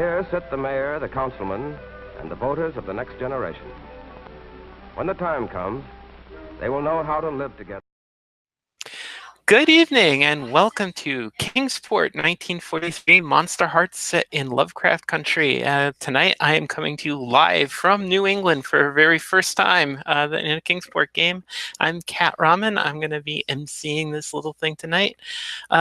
Here sit the mayor, the councilman, and the voters of the next generation. When the time comes, they will know how to live together. Good evening and welcome to Kingsport 1943 Monsterhearts set in Lovecraft Country. Tonight I am coming to you live from New England for the very first time in a Kingsport game. I'm Kat Raman. I'm going to be emceeing this little thing tonight.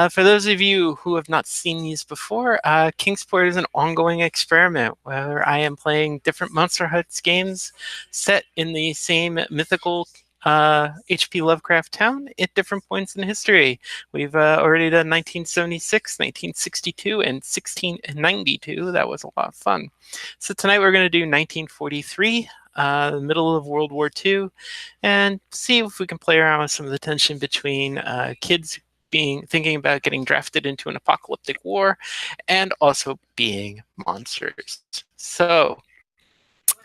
For those of you who have not seen these before, Kingsport is an ongoing experiment where I am playing different Monsterhearts games set in the same mythical H.P. Lovecraft town at different points in history. We've already done 1976, 1962, and 1692. That was a lot of fun. So tonight we're going to do 1943, the middle of World War II, and see if we can play around with some of the tension between kids thinking about getting drafted into an apocalyptic war and also being monsters. So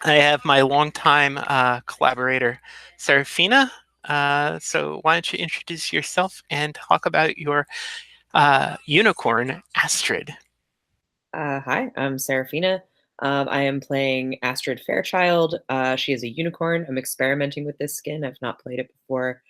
I have my longtime collaborator, Serafina. So why don't you introduce yourself and talk about your unicorn, Astrid. Hi, I'm Serafina. I am playing Astrid Fairchild. She is a unicorn. I'm experimenting with this skin. I've not played it before.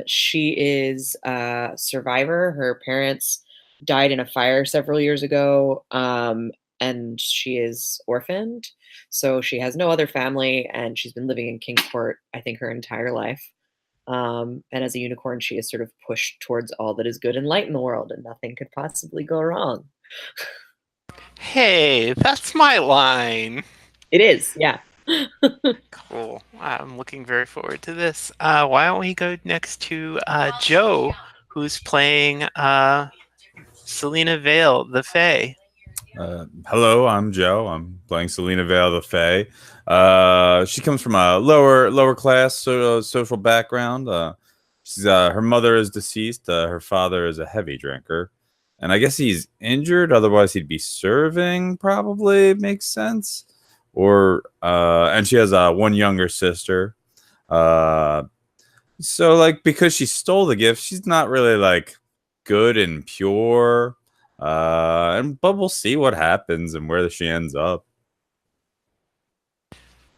She is a survivor. Her parents died in a fire several years ago, and she is orphaned. So she has no other family, and she's been living in Kingsport, I think, her entire life. And as a unicorn, she is sort of pushed towards all that is good and light in the world, and nothing could possibly go wrong. Hey, that's my line. It is, yeah. Cool. I'm looking very forward to this. Why don't we go next to Joe, who's playing Selina the Fae. Hello, I'm Joe. I'm playing Selina the Fae. She comes from a lower class social background. Her mother is deceased. Her father is a heavy drinker, and I guess he's injured. Otherwise, he'd be serving. Probably makes sense. And she has one younger sister. So like because she stole the gift, she's not really like good and pure. But we'll see what happens and where she ends up.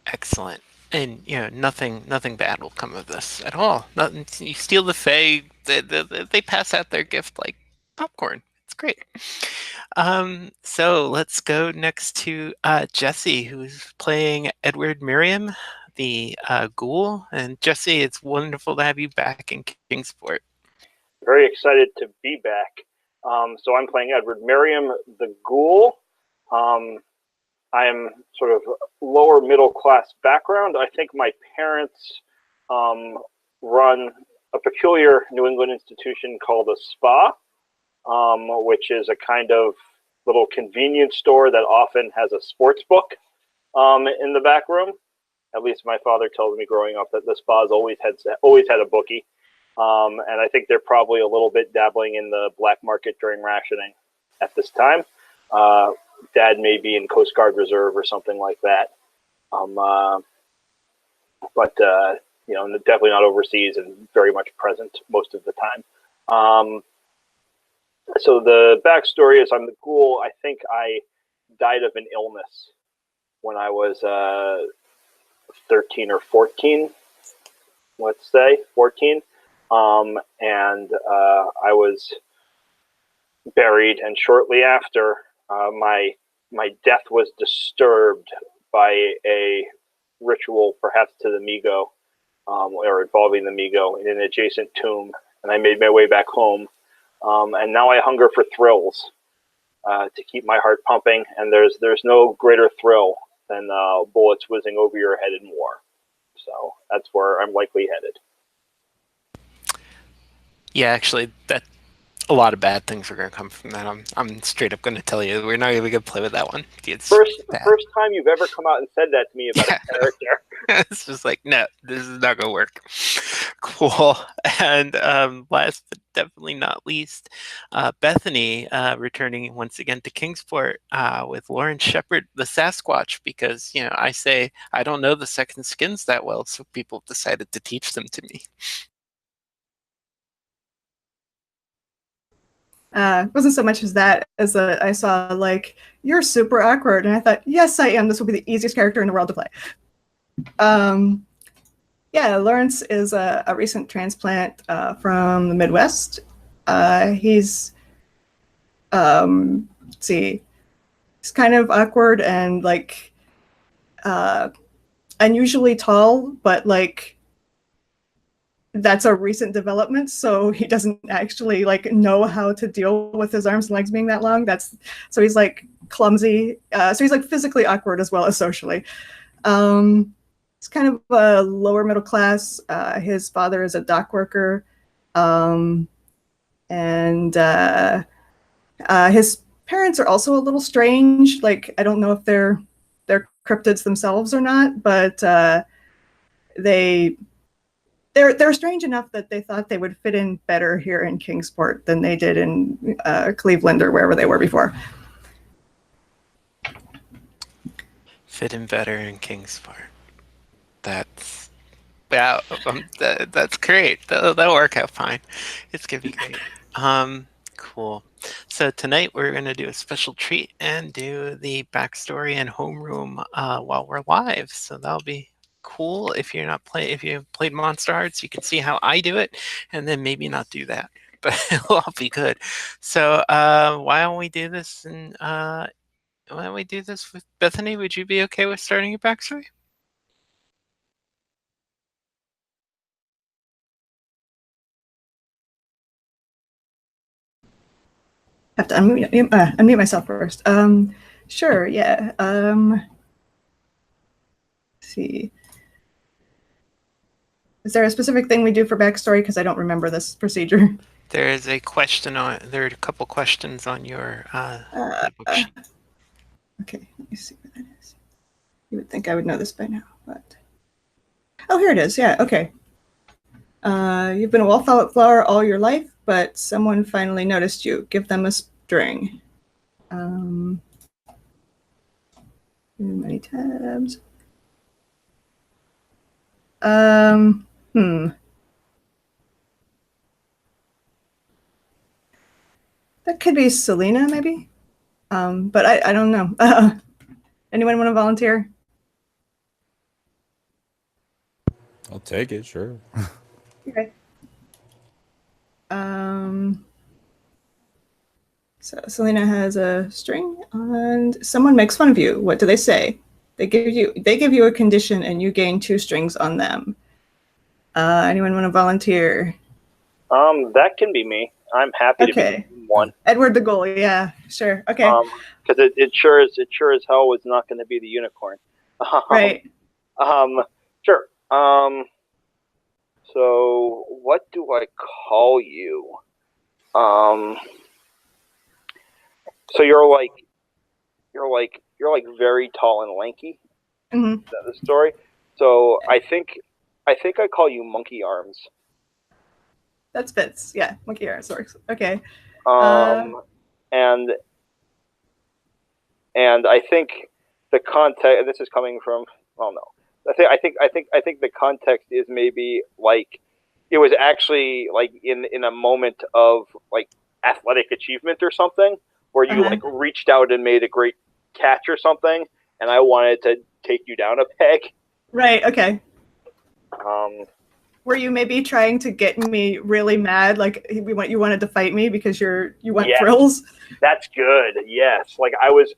Excellent. And nothing bad will come of this at all. Nothing. You steal the Fae, they pass out their gift like popcorn. It's great. So let's go next to Jesse, who's playing Edward Miriam, the Ghoul. And Jesse, it's wonderful to have you back in Kingsport. Very excited to be back. So I'm playing Edward Miriam, the Ghoul. I am sort of lower middle class background. I think my parents run a peculiar New England institution called a spa, which is a kind of little convenience store that often has a sports book in the back room. At least my father tells me growing up that the spa's always had a bookie. And I think they're probably a little bit dabbling in the black market during rationing at this time. Dad may be in Coast Guard Reserve or something like that. But definitely not overseas and very much present most of the time. So the backstory is I'm the Ghoul. I think I died of an illness when I was 13 or 14, let's say, 14. And I was buried, and shortly after, my death was disturbed by a ritual, perhaps to the Migo, or involving the Migo in an adjacent tomb. And I made my way back home, and now I hunger for thrills to keep my heart pumping. And there's no greater thrill than bullets whizzing over your head in war. So that's where I'm likely headed. Yeah, actually, a lot of bad things are going to come from that. I'm straight up going to tell you, we're not even going to play with that one. It's first time you've ever come out and said that to me about a character. It's just like, no, this is not going to work. Cool. And last but definitely not least, Bethany returning once again to Kingsport with Lauren Shepard, the Sasquatch, because I say I don't know the second skins that well, so people decided to teach them to me. Wasn't so much as that as I saw like, you're super awkward, and I thought, yes, I am. This will be the easiest character in the world to play. Yeah, Lawrence is a recent transplant from the Midwest. He's let's see, he's kind of awkward and like unusually tall, but like that's a recent development, so he doesn't actually like know how to deal with his arms and legs being that long. So he's like clumsy. So he's like physically awkward as well as socially. He's kind of a lower middle class. His father is a dock worker, and his parents are also a little strange. Like, I don't know if they're cryptids themselves or not, but they're strange enough that they thought they would fit in better here in Kingsport than they did in Cleveland or wherever they were before. Fit in better in Kingsport. That's that's great. That'll work out fine. It's gonna be great. Cool. So tonight we're gonna do a special treat and do the backstory and homeroom while we're live. So that'll be cool. If you've played Monsterhearts, you can see how I do it, and then maybe not do that, but it'll all be good. So why don't we do this? And why don't we do this with Bethany? Would you be okay with starting your backstory? I have to unmute myself first. Sure, yeah. Let's see. Is there a specific thing we do for backstory? Because I don't remember this procedure. There are a couple questions on your book sheet. Okay, let me see what that is. You would think I would know this by now, but oh, here it is. Yeah, okay. You've been a wallflower all your life, but someone finally noticed you. Give them a string. Too many tabs. That could be Selina, maybe. But I don't know. Anyone want to volunteer? I'll take it, sure. Okay. So Selina has a string, and someone makes fun of you. What do they say? They give you a condition, and you gain 2 strings on them. Anyone want to volunteer? That can be me. I'm happy to be one. Edward the Ghoul, yeah, sure. Okay. Because it sure as hell was not going to be the unicorn. Right. Sure. So what do I call you? So you're like very tall and lanky. Mm-hmm. Is that the story? So I think I call you Monkey Arms. That fits. Yeah, Monkey Arms works. Okay. And I think the context. This is coming from. Oh no. I think the context is maybe like it was actually like in a moment of like athletic achievement or something where you like reached out and made a great catch or something, and I wanted to take you down a peg. Right. Okay. Were you maybe trying to get me really mad? Like you wanted to fight me because you want thrills? That's good. Yes. Like I was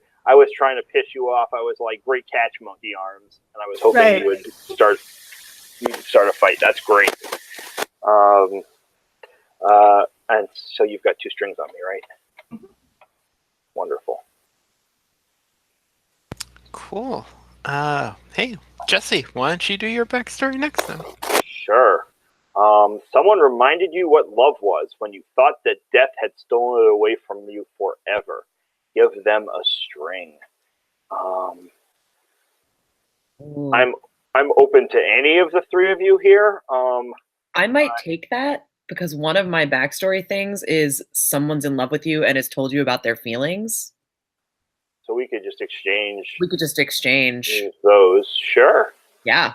trying to piss you off. I was like, great catch, Monkey Arms, and I was hoping you would start a fight. That's great. And so you've got 2 strings on me, right? Mm-hmm. Wonderful. Cool. Hey, Jesse, why don't you do your backstory next then? Sure. Someone reminded you what love was when you thought that death had stolen it away from you forever. Give them a string. I'm open to any of the 3 of you here. I might take that because one of my backstory things is someone's in love with you and has told you about their feelings. So we could just exchange. Those. Sure. Yeah.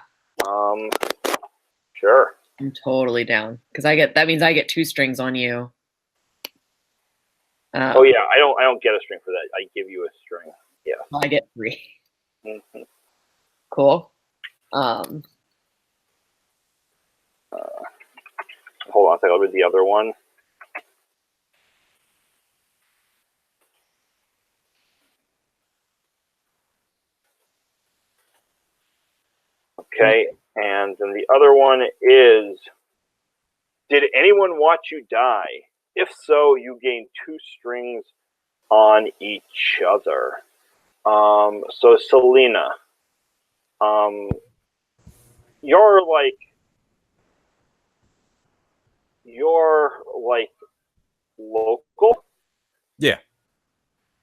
Sure. I'm totally down because that means I get 2 strings on you. Oh yeah, I don't get a string for that. I give you a string. Yeah. I get 3. Mm-hmm. Cool. Hold on a second. I'll read the other one. Okay, and then the other one is, did anyone watch you die? If so, you gain 2 strings on each other. So Selina, you're local. Yeah.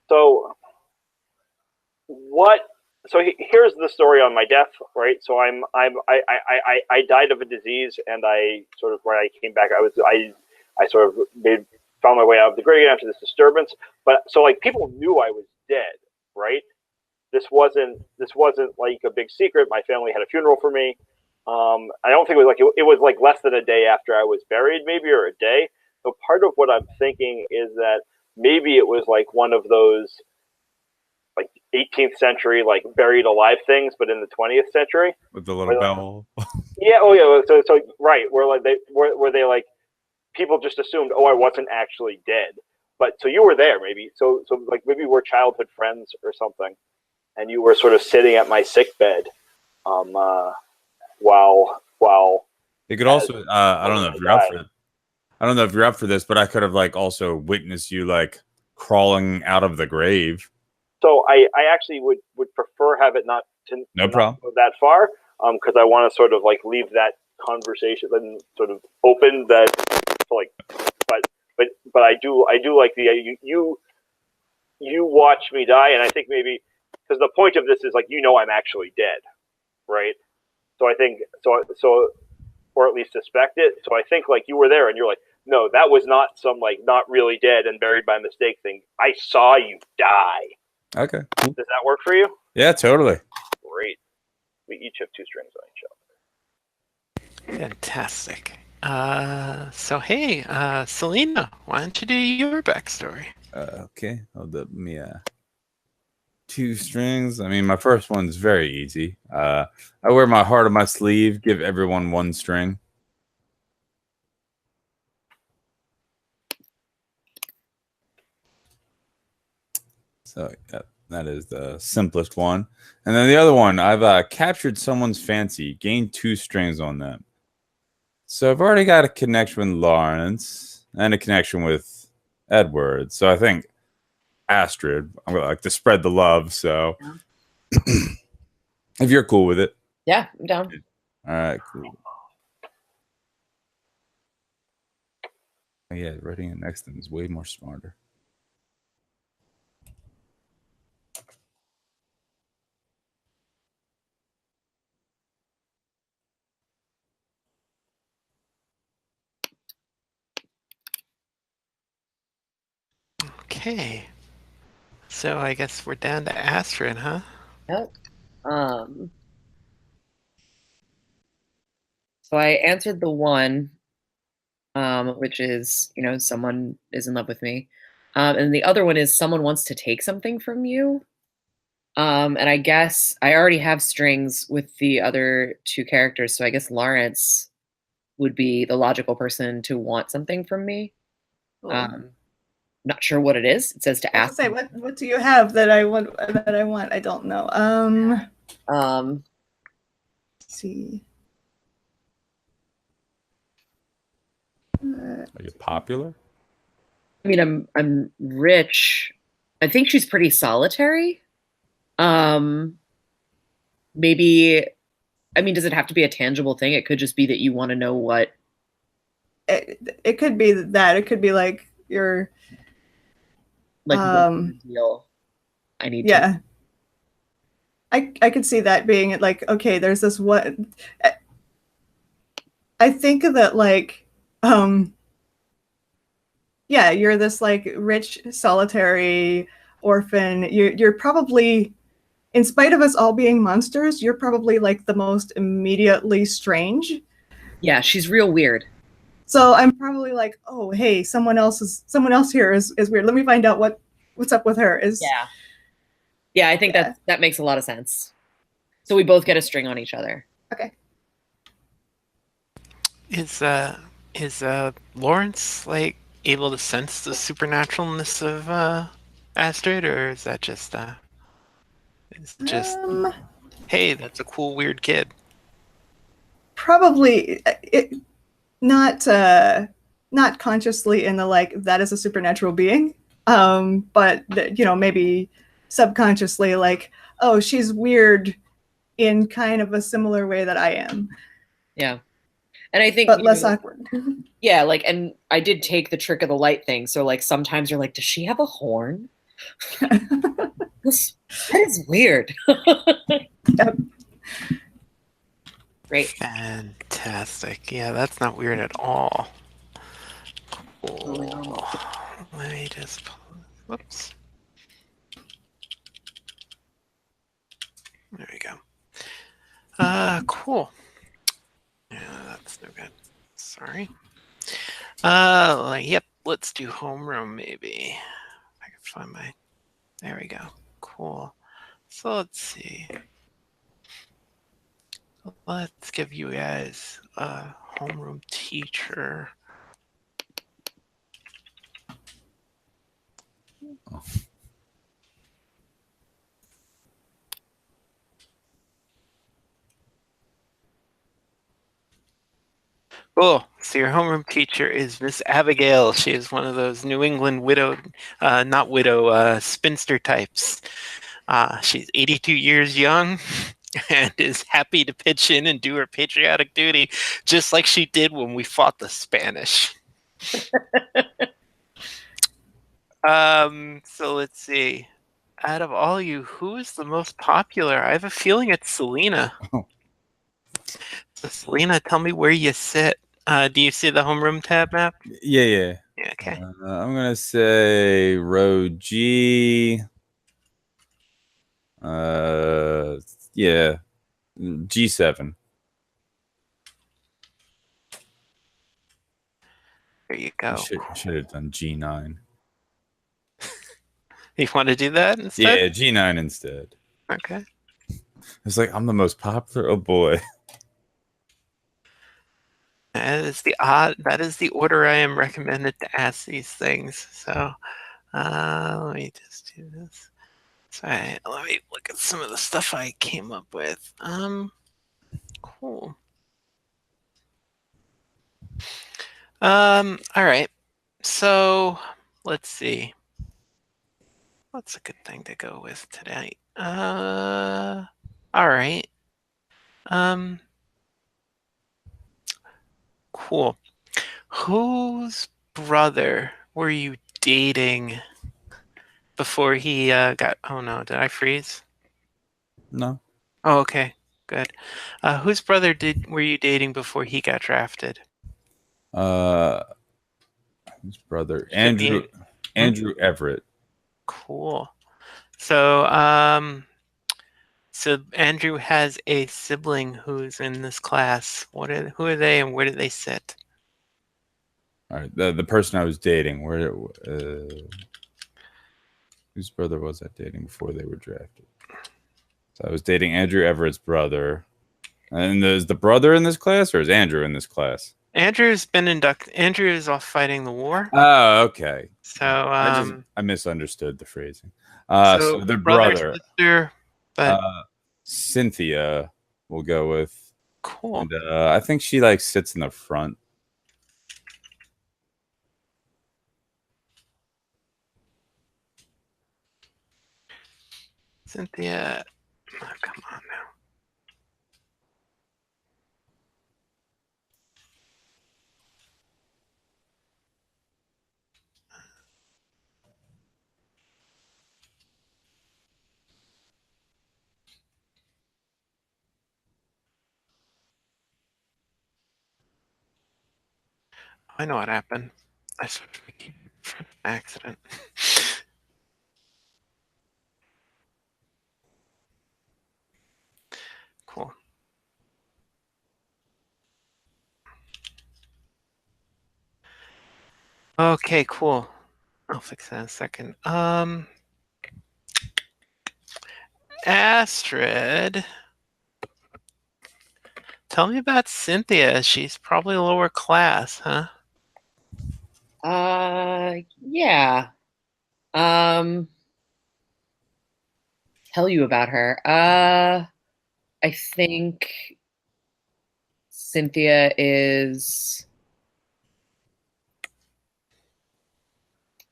So what? So here's the story on my death, right? So I died of a disease, and I sort of, when I came back, I sort of found my way out of the grave after this disturbance. But so like people knew I was dead, right? This wasn't like a big secret. My family had a funeral for me. I don't think it was like less than a day after I was buried, maybe, or a day. So part of what I'm thinking is that maybe it was like one of those like 18th century like buried alive things, but in the 20th century With the little bell. Yeah. Oh yeah. So right, where they like people just assumed, oh, I wasn't actually dead, but so you were there maybe. So like maybe we're childhood friends or something, and you were sort of sitting at my sick bed, while It could also. I don't know if you're up for it. I don't know if you're up for this, but I could have like also witnessed you like crawling out of the grave. So I actually would prefer have it not to No problem. not go that far, because I want to sort of like leave that conversation and sort of open that, so like, but I do like the you watch me die, and I think maybe because the point of this is like I'm actually dead, right? So I think so, or at least suspect it. So I think like you were there, and you're like, no, that was not some like not really dead and buried by mistake thing. I saw you die. Okay. Cool. Does that work for you? Yeah, totally. Great. We each have 2 strings on each other. Fantastic. So hey, Selina, why don't you do your backstory? Okay. Hold up. Me. 2 strings. I mean, my first one's very easy. I wear my heart on my sleeve. Give everyone 1 string. So yeah, that is the simplest one. And then the other one, I've captured someone's fancy, gained 2 strings on them. So I've already got a connection with Lawrence and a connection with Edward. So I think Astrid, I'm gonna like to spread the love. So if you're cool with it. Yeah, I'm down. All right, cool. Yeah, writing it next to them is way more smarter. Okay. So I guess we're down to Astrid, huh? Yep. So I answered the one, which is, someone is in love with me. And the other one is someone wants to take something from you. And I guess I already have strings with the other 2 characters, so I guess Lawrence would be the logical person to want something from me. Cool. Not sure what it is. It says to ask. Say, what do you have that I want? I don't know. Let's see. Are you popular? I mean, I'm rich. I think she's pretty solitary. Maybe. I mean, does it have to be a tangible thing? It could just be that you want to know what. It could be that. It could be like your. Like the deal. I need. Yeah. I could see that being like, okay, there's this one. I think that like, yeah, you're this like rich, solitary orphan. You're probably, in spite of us all being monsters, you're probably like the most immediately strange. Yeah, she's real weird. So I'm probably like, oh, hey, someone else here is weird. Let me find out what's up with her. Yeah, I think that makes a lot of sense. So we both get a string on each other. Okay. Is Lawrence like able to sense the supernaturalness of Astrid, or is that just hey, that's a cool weird kid? Probably not consciously in the like that is a supernatural being, but maybe subconsciously like, oh, she's weird in kind of a similar way that I am. Yeah. And I think, but less awkward. Yeah, like, and I did take the trick of the light thing. So like sometimes you're like, does she have a horn? That is weird. Yep. Great. Fantastic. Yeah, that's not weird at all. Cool. Let me just whoops. There we go. Cool. Yeah, that's no good. Sorry. Yep, let's do homeroom maybe. I can find my there we go. Cool. So let's see. Let's give you guys a homeroom teacher. Oh. Cool. So your homeroom teacher is Miss Abigail. She is one of those New England spinster types. She's 82 years young and is happy to pitch in and do her patriotic duty, just like she did when we fought the Spanish. So let's see. Out of all you, who is the most popular? I have a feeling it's Selina. Oh. So Selina, tell me where you sit. Do you see the homeroom tab map? Yeah. Yeah, okay. I'm gonna say row G. Yeah, G7. There you go. I should have done G9. You want to do that instead? Yeah, G9 instead. Okay. It's like I'm the most popular. Oh boy. That is the order I am recommended to ask these things. So let me just do this. Sorry, let me look at some of the stuff I came up with. Cool. All right. So let's see. What's a good thing to go with today? All right. Cool. Whose brother were you dating before he got? Oh no, did I freeze? No. Oh, okay, good. Whose brother were you dating before he got drafted? His brother Andrew Everett. Cool. So so Andrew has a sibling who's in this class. Who are they, and where do they sit? All right, the person I was dating, whose brother was I dating before they were drafted? So I was dating Andrew Everett's brother. And is the brother in this class, or is Andrew in this class? Andrew's been inducted. Andrew is off fighting the war. Oh, okay. So I misunderstood the phrasing. so So the brother, sister, but Cynthia will go with. cool. And, I think she like sits in the front. Cynthia, oh, come on now. I know what happened. I switched my keyboard for accident. Cool. Okay, cool. I'll fix that in a second. Astrid, tell me about Cynthia. She's probably lower class, huh? Yeah. Tell you about her. I think Cynthia is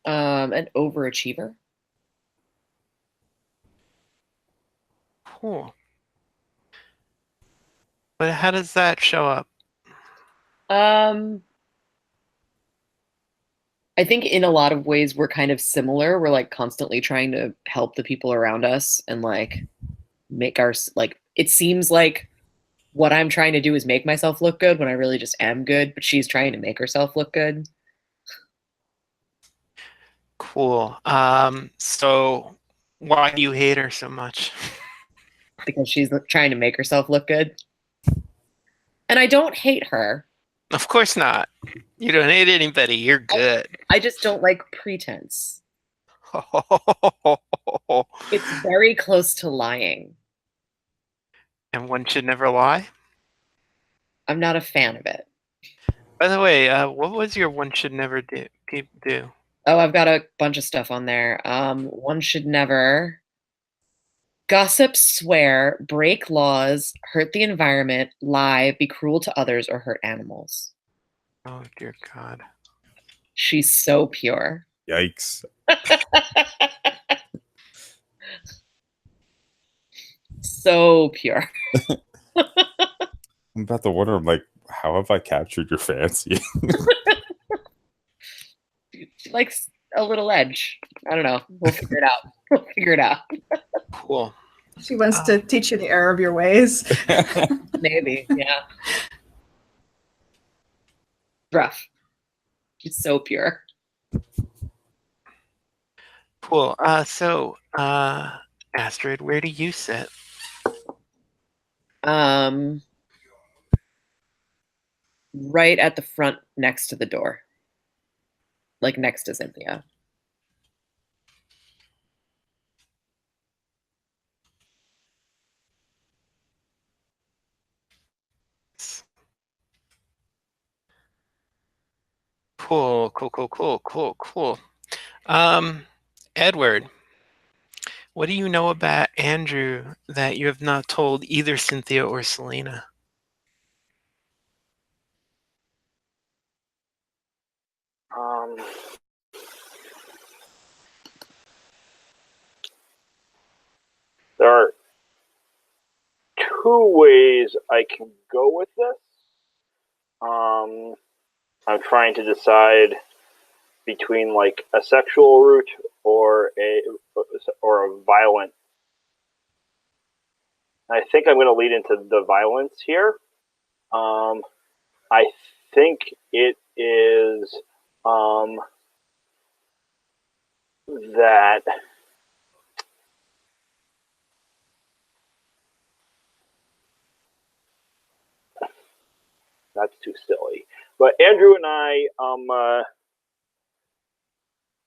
an overachiever. Cool. But how does that show up? I think in a lot of ways we're kind of similar. We're like constantly trying to help the people around us and like make our like it seems like what I'm trying to do is make myself look good when I really just am good, but she's trying to make herself look good. Cool. So why do you hate her so much? Because she's trying to make herself look good. And I don't hate her. Of course not. You don't hate anybody. You're good. I just don't like pretense. It's very close to lying. And one should never lie? I'm not a fan of it. By the way, what was your one should never do? Oh, I've got a bunch of stuff on there. One should never gossip, swear, break laws, hurt the environment, lie, be cruel to others, or hurt animals. Oh, dear God. She's so pure. Yikes. So pure. I'm about to wonder, like, how have I captured your fancy? She likes a little edge. I don't know. We'll figure it out. We'll figure it out. Cool. She wants to teach you the error of your ways. Maybe, yeah. Rough. She's so pure. Cool. So, Astrid, where do you sit? Right at the front next to the door. Like next to Cynthia. Cool. Edward, what do you know about Andrew that you have not told either Cynthia or Selina? There are two ways I can go with this. I'm trying to decide between like a sexual route or a violent. I think I'm going to lead into the violence here. I think it is that that's too silly. But Andrew and I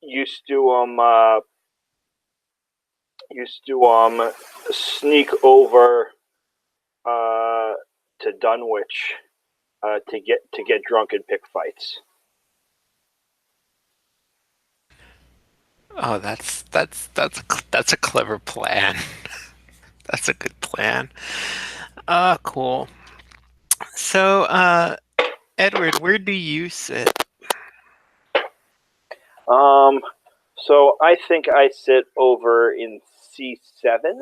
used to sneak over to Dunwich to get drunk and pick fights. Oh, that's a clever plan. That's a good plan. Cool. So, Edward, where do you sit? So I think I sit over in C7.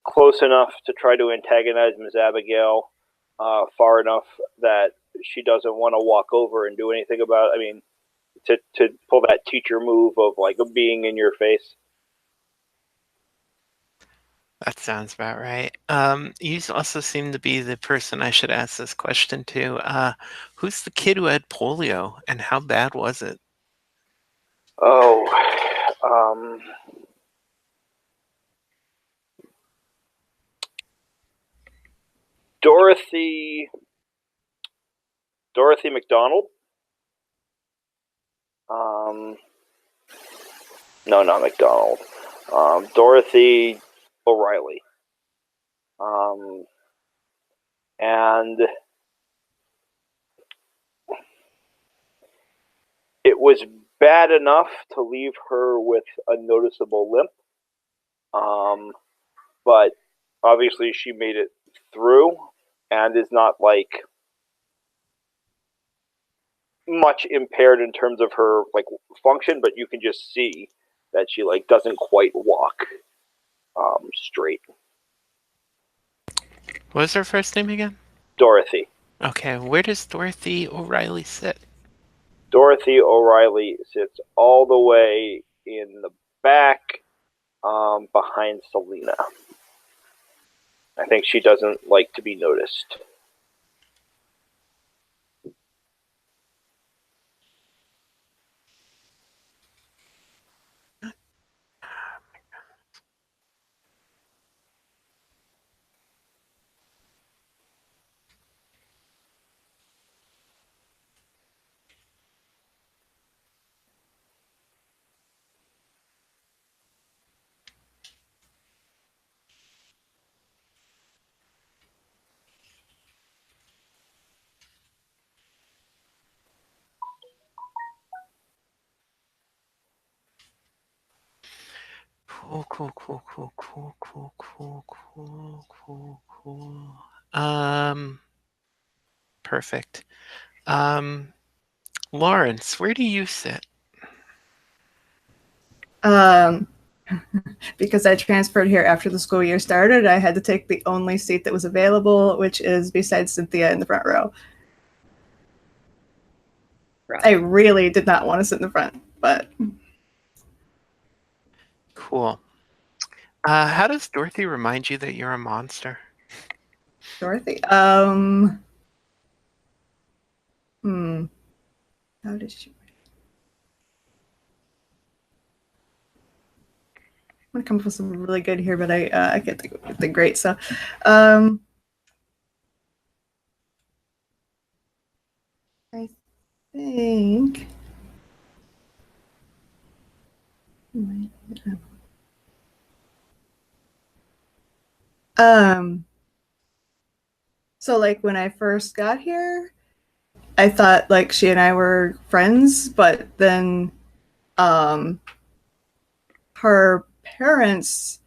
Close enough to try to antagonize Ms. Abigail, far enough that she doesn't want to walk over and do anything about it. I mean, to pull that teacher move of like being in your face. That sounds about right. You also seem to be the person I should ask this question to. Who's the kid who had polio, and how bad was it? Oh, Dorothy McDonald. No, not McDonald. Dorothy O'Reilly. And it was bad enough to leave her with a noticeable limp. But obviously she made it through and is not like much impaired in terms of her like function, but you can just see that she like doesn't quite walk straight. What was her first name again? Dorothy. Okay, where does Dorothy O'Reilly sit? Dorothy O'Reilly sits all the way in the back, behind Selina. I think she doesn't like to be noticed. Cool. Perfect. Lawrence, where do you sit? Because I transferred here after the school year started, I had to take the only seat that was available, which is beside Cynthia in the front row. Right. I really did not want to sit in the front, but Cool. How does Dorothy remind you that you're a monster? Dorothy, how did she? I'm gonna come up with some really good here, but I can't think of anything great. So, I think. So like when I first got here, I thought like she and I were friends, but then her parents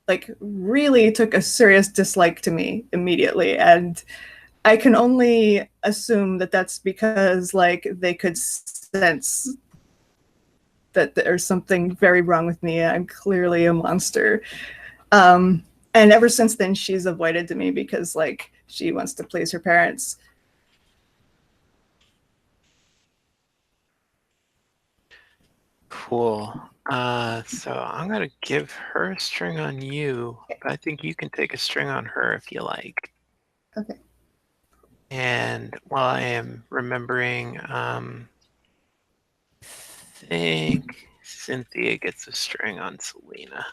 like really took a serious dislike to me immediately, and I can only assume that that's because like they could sense that there's something very wrong with me. I'm clearly a monster. And ever since then, she's avoided me because like she wants to please her parents. Cool. So I'm gonna give her a string on you, but I think you can take a string on her if you like. Okay. And while I am remembering, I think Cynthia gets a string on Selina.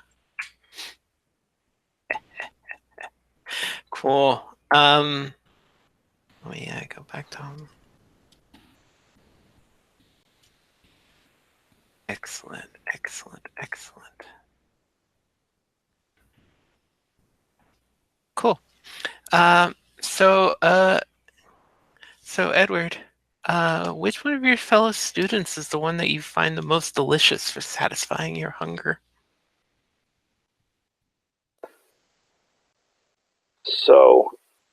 Cool. Oh yeah, go back to home. Excellent. Cool. So Edward, which one of your fellow students is the one that you find the most delicious for satisfying your hunger? So,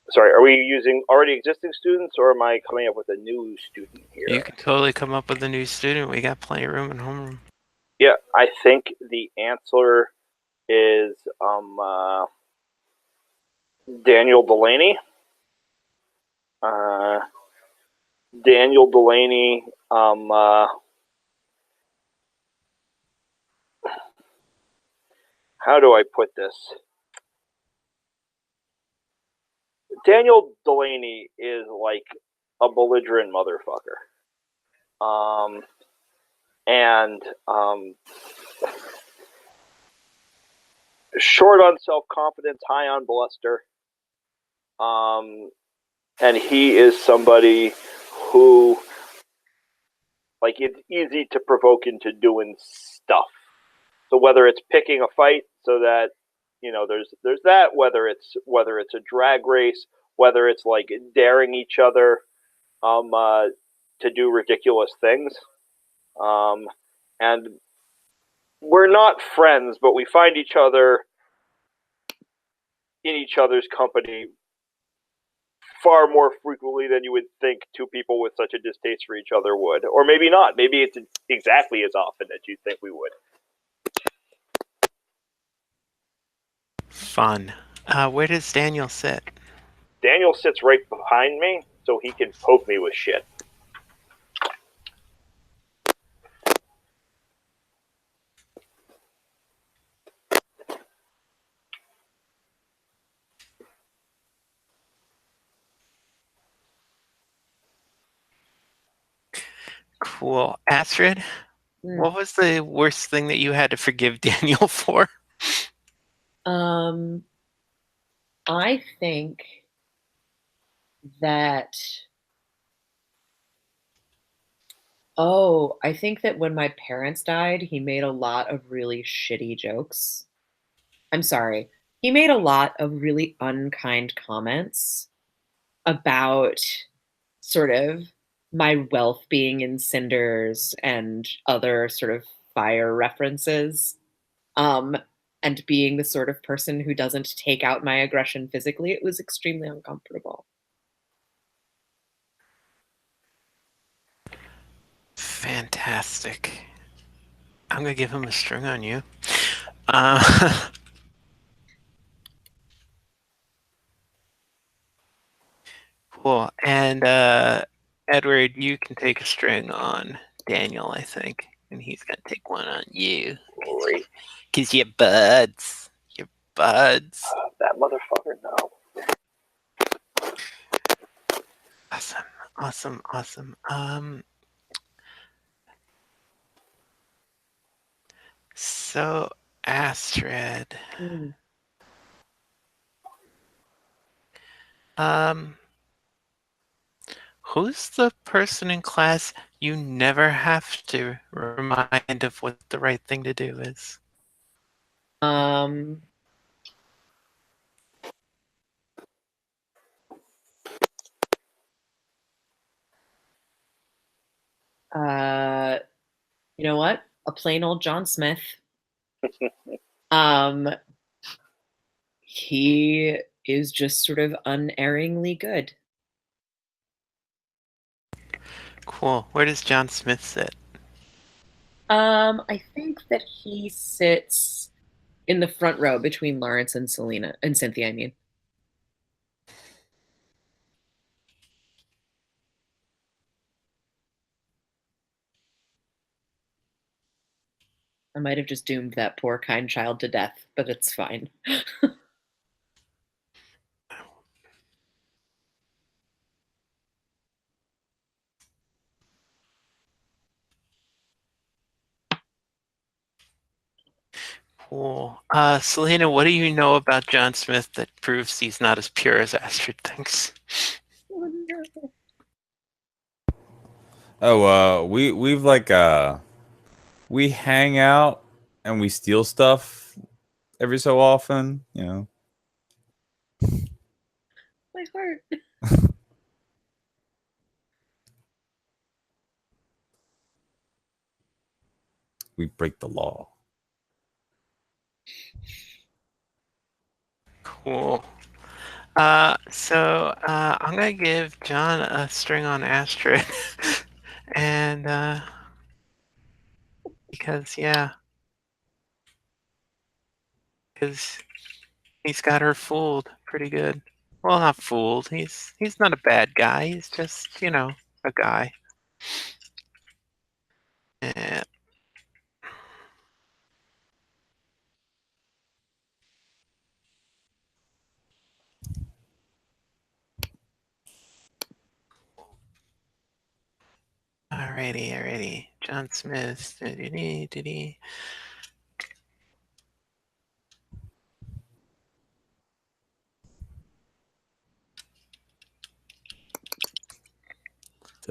sorry, are we using already existing students, or am I coming up with a new student here? You can totally come up with a new student. We got plenty of room in homeroom. Yeah, I think the answer is Daniel Delaney. Daniel Delaney. How do I put this? Daniel Delaney is like a belligerent motherfucker. Short on self-confidence, high on bluster. And he is somebody who, like, it's easy to provoke into doing stuff. So whether it's picking a fight so that, you know, there's that, whether it's a drag race, whether it's like daring each other to do ridiculous things. And we're not friends, but we find each other in each other's company far more frequently than you would think two people with such a distaste for each other would. Or maybe not. Maybe it's exactly as often as you think we would. Fun. Where does Daniel sit? Daniel sits right behind me, so he can poke me with shit. Cool. Astrid, what was the worst thing that you had to forgive Daniel for? I think that I think that when my parents died, he made a lot of really shitty jokes. I'm sorry. He made a lot of really unkind comments about sort of my wealth being in cinders and other sort of fire references. And being the sort of person who doesn't take out my aggression physically, it was extremely uncomfortable. Fantastic. I'm going to give him a string on you. Cool. And Edward, you can take a string on Daniel, I think. And he's going to take one on you. Great. Because you're buds. You're buds. That motherfucker, no. Awesome. So, Astrid. Who's the person in class you never have to remind of what the right thing to do is? You know what? A plain old John Smith. He is just sort of unerringly good. Cool. Where does John Smith sit? I think that he sits in the front row between Lawrence and Selina and Cynthia, I mean. I might have just doomed that poor kind child to death, but it's fine. Cool. Selena, what do you know about John Smith that proves he's not as pure as Astrid thinks? We've like we hang out and we steal stuff every so often, you know. My heart. We break the law. Cool. So I'm gonna give John a string on Astrid, and because he's got her fooled pretty good. Well, not fooled. He's not a bad guy. He's just, a guy. And alrighty. John Smith.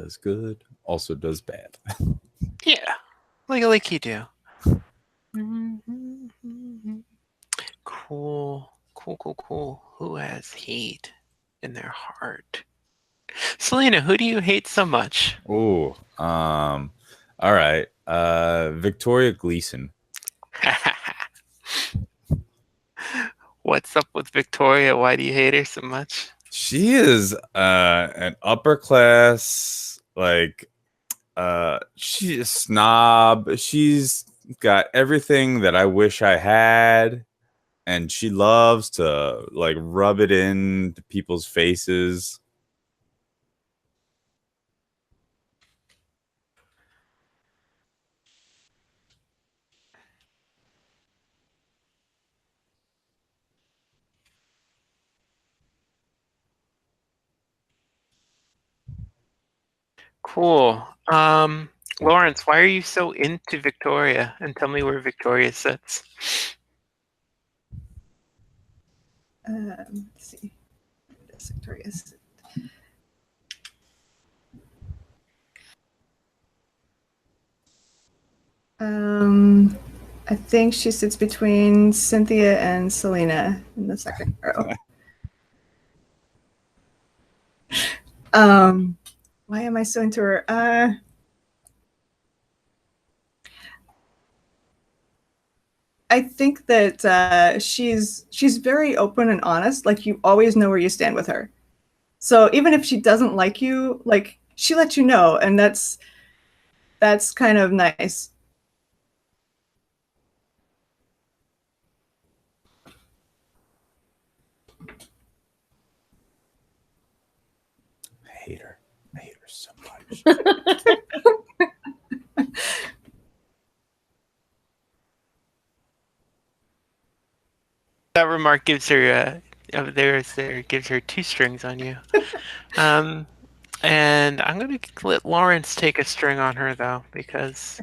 does good also does bad. Yeah, like you do. Cool. Who has hate in their heart? Selina, who do you hate so much? Oh, all right. Victoria Gleason. What's up with Victoria? Why do you hate her so much? She is an upper class, she's a snob. She's got everything that I wish I had, and she loves to like rub it into people's faces. Cool. Lawrence, why are you so into Victoria? And tell me where Victoria sits. Let's see. Where does Victoria sit? I think she sits between Cynthia and Selina in the second row. Why am I so into her? I think that she's very open and honest. Like, you always know where you stand with her. So even if she doesn't like you, like, she lets you know, and that's kind of nice. I hate her so much. That remark gives her gives her 2 strings on you. And I'm gonna let Lawrence take a string on her though, because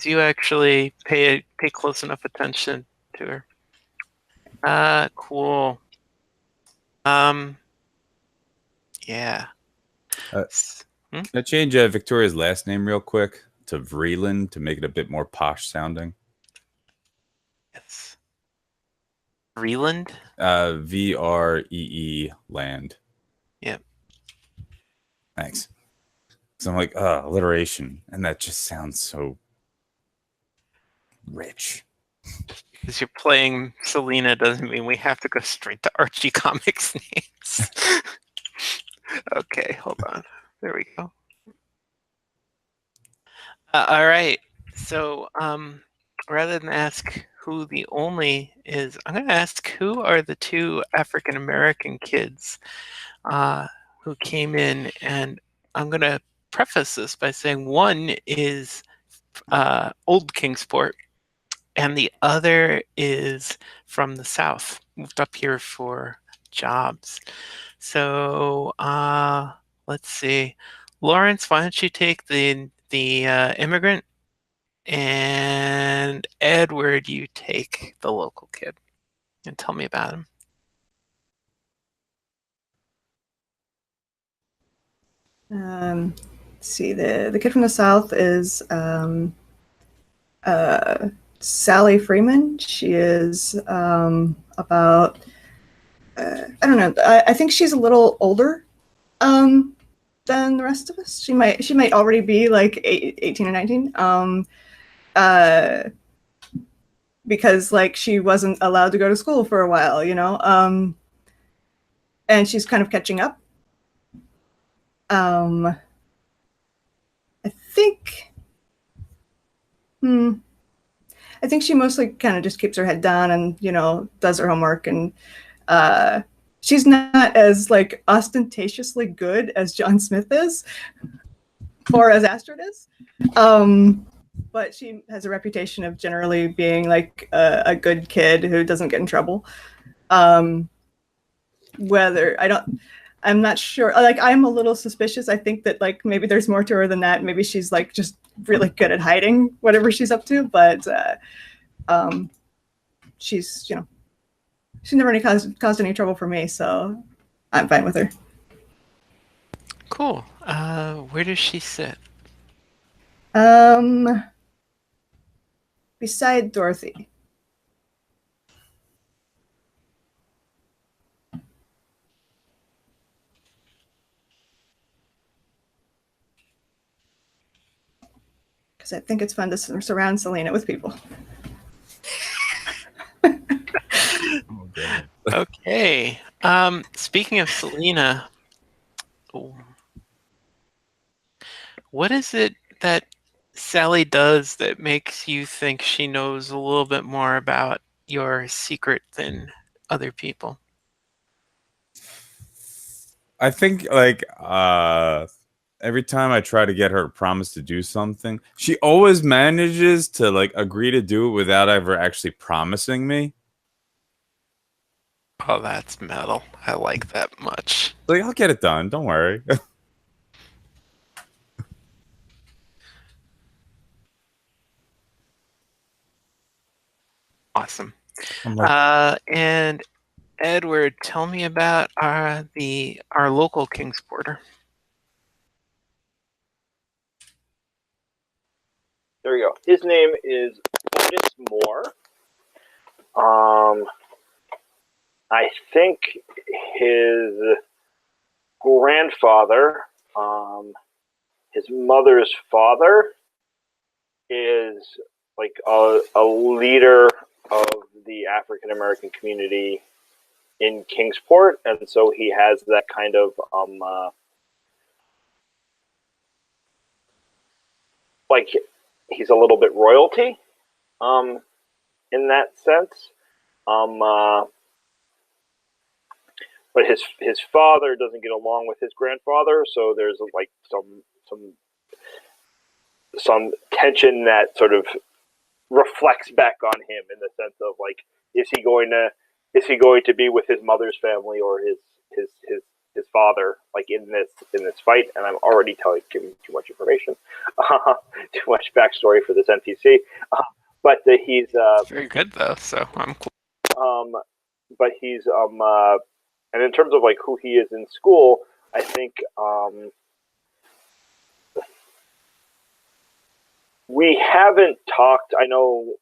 you actually pay close enough attention to her. Cool. Yeah. Can I change Victoria's last name real quick to Vreeland to make it a bit more posh sounding? Yes. Vreeland? Vree land. Yep. Thanks. So I'm like, alliteration, and that just sounds so rich. Because you're playing Selina doesn't mean we have to go straight to Archie Comics names. Okay, hold on. There we go. All right. So, rather than ask who the only is, I'm going to ask who are the 2 African American kids who came in, and I'm going to preface this by saying one is old Kingsport, and the other is from the South, moved up here for jobs. So let's see. Lawrence, why don't you take the immigrant, and Edward, you take the local kid, and tell me about him. Let's see, the kid from the South is Sally Freeman. She is about I don't know. I think she's a little older than the rest of us. She might already be like 18 or 19. Because like she wasn't allowed to go to school for a while, you know. And she's kind of catching up. I think she mostly kind of just keeps her head down and, you know, does her homework, and she's not as like ostentatiously good as John Smith is or as Astrid is. But she has a reputation of generally being like a good kid who doesn't get in trouble. I'm not sure. Like, I'm a little suspicious. I think that like maybe there's more to her than that. Maybe she's like just really good at hiding whatever she's up to. But she's, you know, she's never caused any trouble for me, so I'm fine with her. Cool. Where does she sit? Beside Dorothy. Because I think it's fun to surround Selina with people. Okay. Speaking of Selina, what is it that Sally does that makes you think she knows a little bit more about your secret than other people? I think every time I try to get her to promise to do something, she always manages to like agree to do it without ever actually promising me. Oh, that's metal. I like that much. Like, I'll get it done. Don't worry. Awesome. I'm like, And Edward, tell me about our local Kingsporter. There we go. His name is Otis Moore. I think his grandfather, his mother's father, is like a leader of the African American community in Kingsport, and so he has that kind of like he's a little bit royalty in that sense. But his father doesn't get along with his grandfather, so there's like some tension that sort of reflects back on him in the sense of like, is he going to be with his mother's family or his father, like in this fight? And I'm already giving too much information, too much backstory for this NPC. But he's very good though, so I'm cool. But he's and in terms of like who he is in school, I think we haven't talked. I know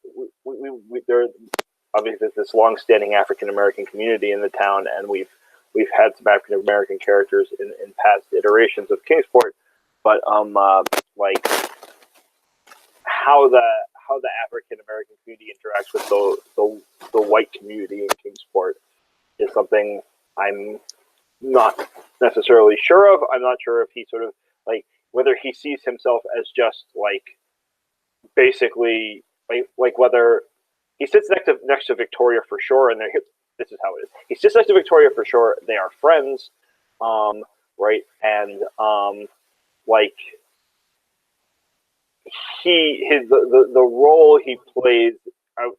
we there obviously there's this long-standing African American community in the town, and we've had some African American characters in past iterations of Kingsport, but like how the African American community interacts with the white community in Kingsport is something I'm not necessarily sure of. I'm not sure if he sort of like whether he sees himself as just like basically like whether he sits next to Victoria for sure, and this is how it is. He sits next to Victoria for sure. They are friends, right? And like the role he plays. I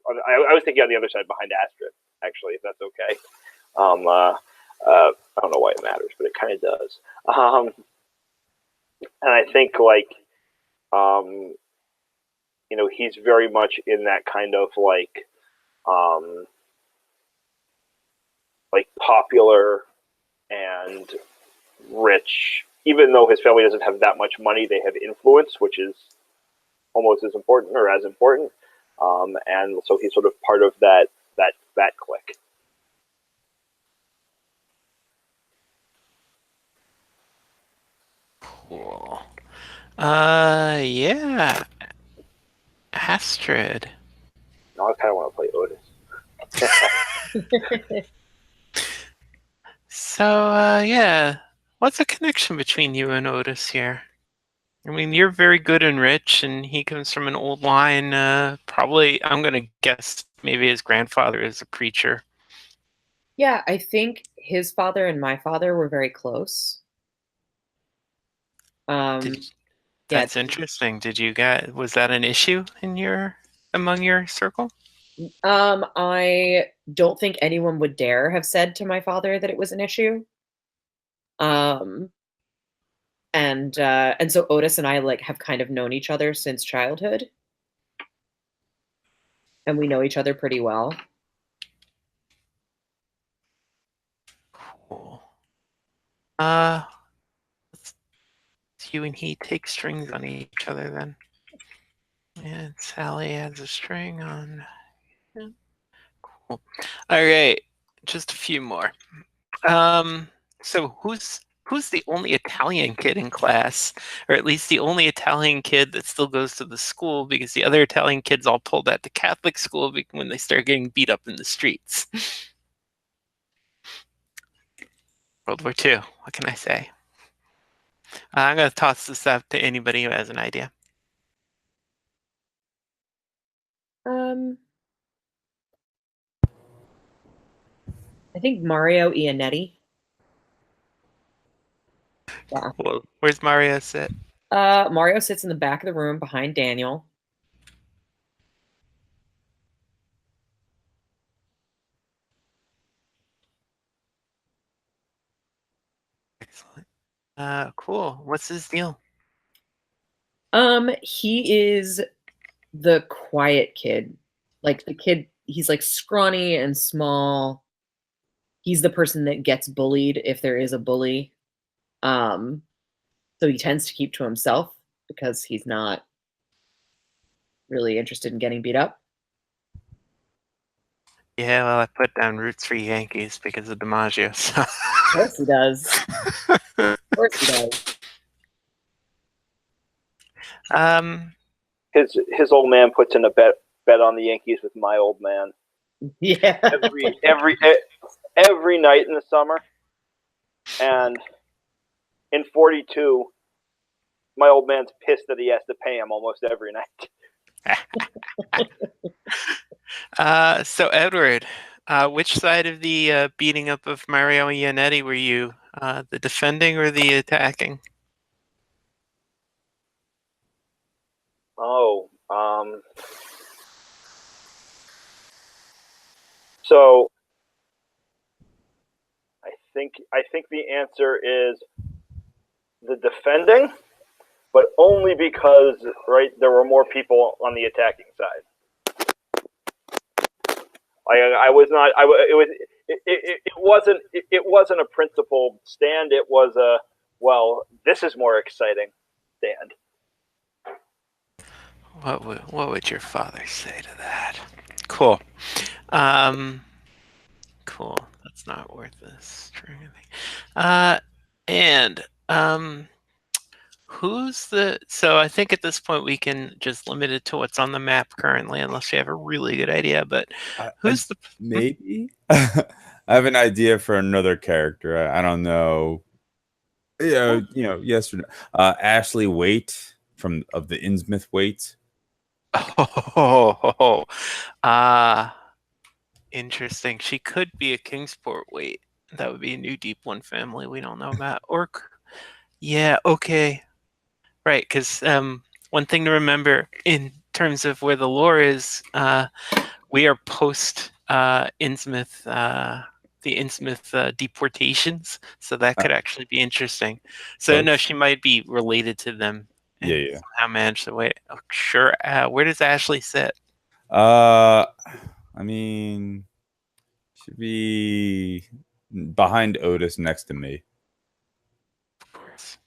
was thinking on the other side behind Astrid, actually, if that's okay. I don't know why it matters, but it kind of does. And I think like you know, he's very much in that kind of like popular and rich. Even though his family doesn't have that much money, they have influence, which is almost as important or as important. And so he's sort of part of that clique. Cool. Yeah. Astrid. No, I kind of want to play Otis. So, yeah. What's the connection between you and Otis here? I mean, you're very good and rich, and he comes from an old line. Probably, I'm going to guess maybe his grandfather is a preacher. Yeah, I think his father and my father were very close. That's interesting. Was that an issue among your circle? I don't think anyone would dare have said to my father that it was an issue. And so Otis and I like have kind of known each other since childhood. And we know each other pretty well. Cool. you and he take strings on each other then. And Sally adds a string on. Yeah. Cool. All right, just a few more. So who's the only Italian kid in class, or at least the only Italian kid that still goes to the school, because the other Italian kids all pulled out to Catholic school when they started getting beat up in the streets. World War II. What can I say? I'm going to toss this up to anybody who has an idea. I think Mario Ianetti. Yeah. Well, where's Mario sit? Mario sits in the back of the room behind Daniel. Excellent. Cool. What's his deal? He is the quiet kid. Like the kid, he's like scrawny and small. He's the person that gets bullied if there is a bully. So he tends to keep to himself because he's not really interested in getting beat up. Yeah, well, I put down roots for Yankees because of DiMaggio. So. Of course he does. Of course he does. His old man puts in a bet on the Yankees with my old man. Yeah. Every night in the summer, and in 42, my old man's pissed that he has to pay him almost every night. So Edward, which side of the beating up of Mario Ianetti were you? The defending or the attacking? Oh, so I think the answer is the defending, but only because there were more people on the attacking side. It wasn't a principled stand. It was a, well, this is more exciting stand. What would your father say to that? Cool. Cool. That's not worth this string. Who's the? So I think at this point we can just limit it to what's on the map currently, unless you have a really good idea. But who's the? Maybe I have an idea for another character. I don't know. Yes or no. Ashley Waite of the Innsmouth Waits. Oh, interesting. She could be a Kingsport Wait. That would be a new Deep One family we don't know about. Or, yeah, okay. Right, because one thing to remember in terms of where the lore is, we are post Innsmouth, the Innsmouth deportations, so that could actually be interesting. So no, she might be related to them. Yeah. Somehow manage to wait. Oh, sure. Where does Ashley sit? I mean, should be behind Otis, next to me. Of course.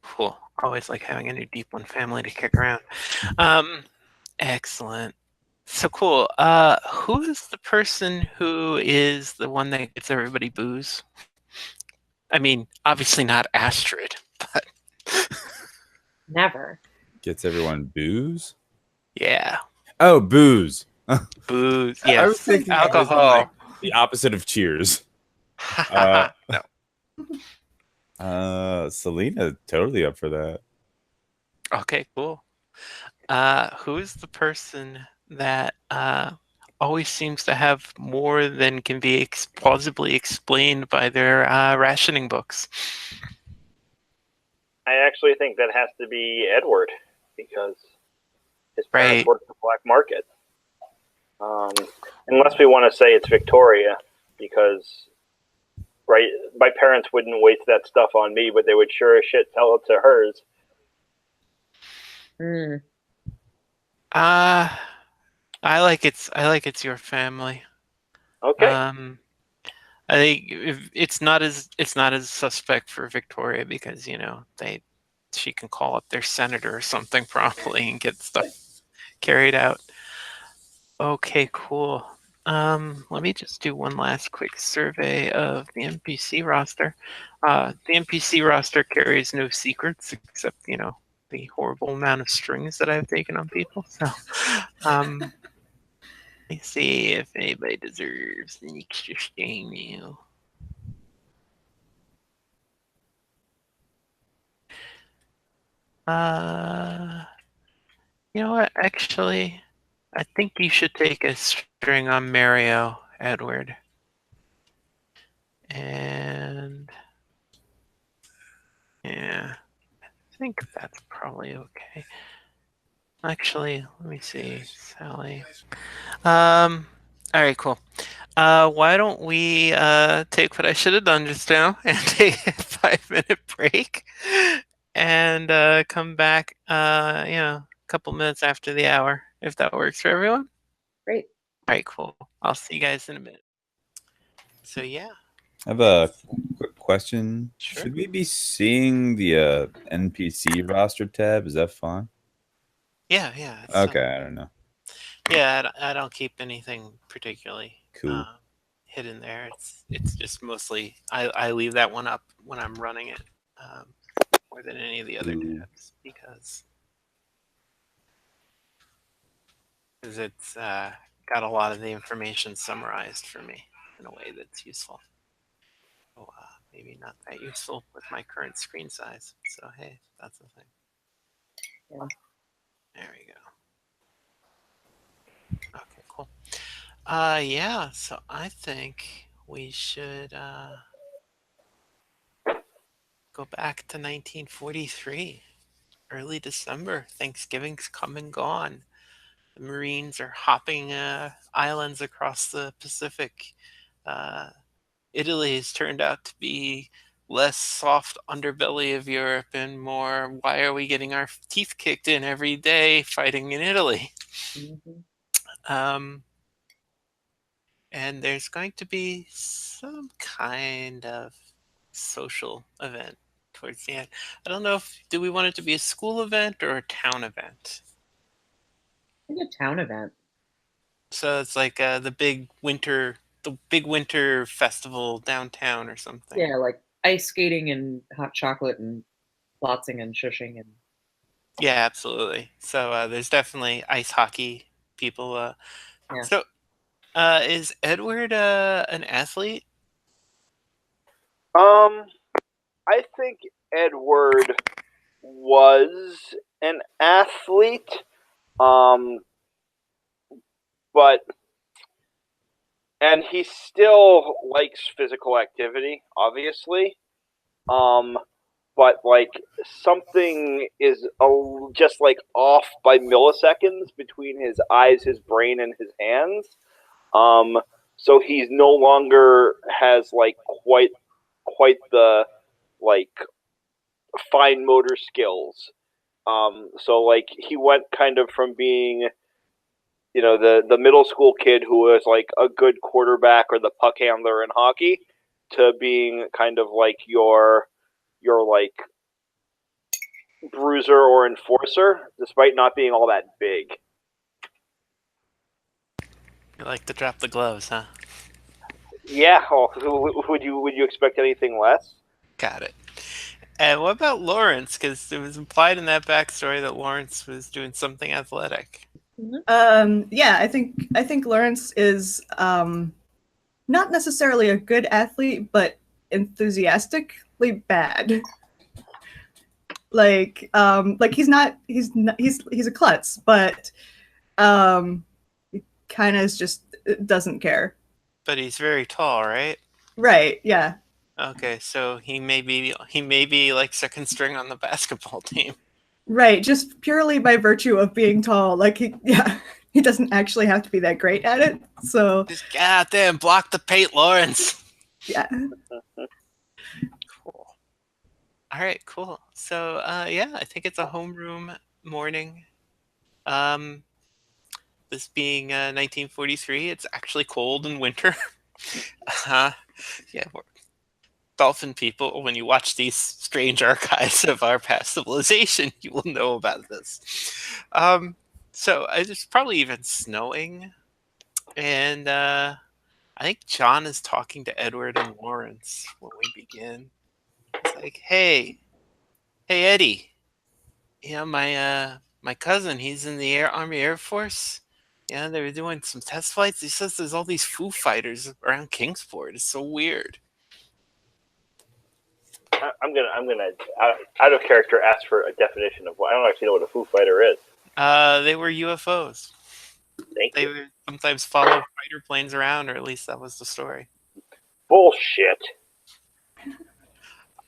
Cool. Always like having a new Deep One family to kick around. Excellent. So cool. Who is the person who is the one that gets everybody booze? I mean, obviously not Astrid, but Never. Gets everyone booze? Yeah. Oh, booze. Booze. Yes. I was thinking alcohol. The opposite of cheers. No. Selina, totally up for that. Okay, cool. Who's the person that always seems to have more than can be plausibly explained by their rationing books? I actually think that has to be Edward, because his parents worked the black market. Unless we want to say it's Victoria, because my parents wouldn't waste that stuff on me, but they would sure as shit tell it to hers. Mm. I like it's your family. Okay. I think it's not as suspect for Victoria because she can call up their senator or something promptly and get stuff carried out. Okay, cool. Let me just do one last quick survey of the NPC roster. The NPC roster carries no secrets except, the horrible amount of strings that I've taken on people. So, let me see if anybody deserves an extra string now. You know what? Actually, I think you should take a string on Mario, Edward. And yeah, I think that's probably okay. Actually, let me see, Sally. All right, cool. Why don't we take what I should have done just now and take a 5-minute break and come back, a couple minutes after the hour, if that works for everyone. Great. All right, cool. I'll see you guys in a minute. So yeah. I have a quick question. Sure. Should we be seeing the NPC roster tab? Is that fine? Yeah. Okay, I don't know. Yeah, I don't keep anything particularly Cool. hidden there. It's just mostly I leave that one up when I'm running it more than any of the other tabs because it's got a lot of the information summarized for me in a way that's useful. So, maybe not that useful with my current screen size. So hey, that's the thing. Yeah. There we go. Okay, cool. Yeah, so I think we should go back to 1943. Early December. Thanksgiving's come and gone. The Marines are hopping islands across the Pacific. Italy has turned out to be less soft underbelly of Europe and more, why are we getting our teeth kicked in every day fighting in Italy? Mm-hmm. And there's going to be some kind of social event towards the end. I don't know do we want it to be a school event or a town event? I think a town event. So it's like the big winter festival downtown or something. Yeah, like ice skating and hot chocolate and plotzing and shushing and. Yeah, absolutely. So there's definitely ice hockey people. Yeah. So is Edward an athlete? I think Edward was an athlete, and he still likes physical activity, obviously. But like something is just like off by milliseconds between his eyes, his brain, and his hands. So he's no longer has like quite the like fine motor skills. So like he went kind of from being, the middle school kid who was like a good quarterback or the puck handler in hockey to being kind of like your like bruiser or enforcer, despite not being all that big. You like to drop the gloves, huh? Yeah. Would you expect anything less? Got it. And what about Lawrence? Because it was implied in that backstory that Lawrence was doing something athletic. Yeah, I think Lawrence is not necessarily a good athlete, but enthusiastically bad. Like he's a klutz, but he kind of just doesn't care. But he's very tall, right? Right. Yeah. Okay, so he may be like second string on the basketball team. Right, just purely by virtue of being tall. Like he doesn't actually have to be that great at it. So Just get out there and block the paint, Lawrence. Yeah. Cool. All right, cool. So yeah, I think it's a homeroom morning. This being 1943, it's actually cold in winter. Yeah, we're dolphin people. When you watch these strange archives of our past civilization, you will know about this. So it's probably even snowing, and I think John is talking to Edward and Lawrence when we begin. It's like, hey, Eddie, my cousin, he's in the Army Air Force. Yeah, they were doing some test flights. He says there's all these Foo Fighters around Kingsport. It's so weird. I'm gonna out of character ask for a definition of what I don't actually know what a Foo Fighter is. They were UFOs. They would sometimes follow fighter planes around, or at least that was the story. Bullshit.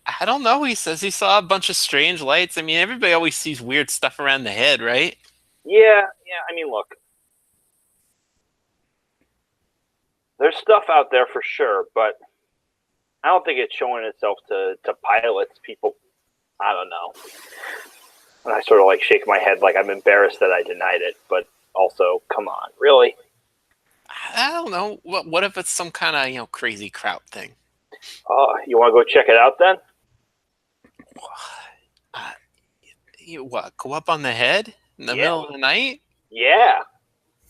I don't know. He says he saw a bunch of strange lights. I mean, everybody always sees weird stuff around the head, right? Yeah. I mean, look, there's stuff out there for sure, but I don't think it's showing itself to pilots. People, I don't know. And I sort of like shake my head like I'm embarrassed that I denied it, but also, come on, really? I don't know. What if it's some kind of crazy kraut thing? You want to go check it out then? What? Go up on the head in the middle of the night? Yeah.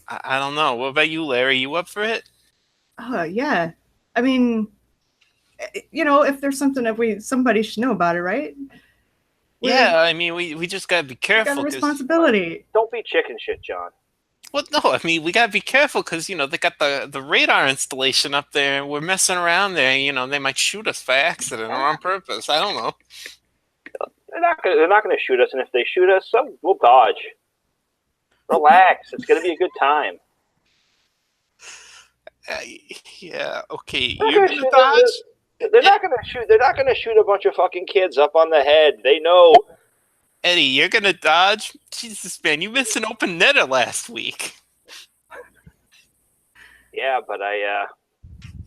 I don't know. What about you, Larry? You up for it? Yeah. I mean, if there's something that somebody should know about it, right? Yeah, I mean, we just gotta be careful. We got a responsibility. Don't be chicken shit, John. Well, no, I mean, we gotta be careful because they got the radar installation up there, and we're messing around there. They might shoot us by accident or on purpose. I don't know. They're not gonna shoot us, and if they shoot us, we'll dodge. Relax. It's gonna be a good time. Yeah. Okay. You're gonna dodge. They're not gonna shoot a bunch of fucking kids up on the head. They know. Eddie, you're gonna dodge? Jesus, man, you missed an open netter last week. Yeah, but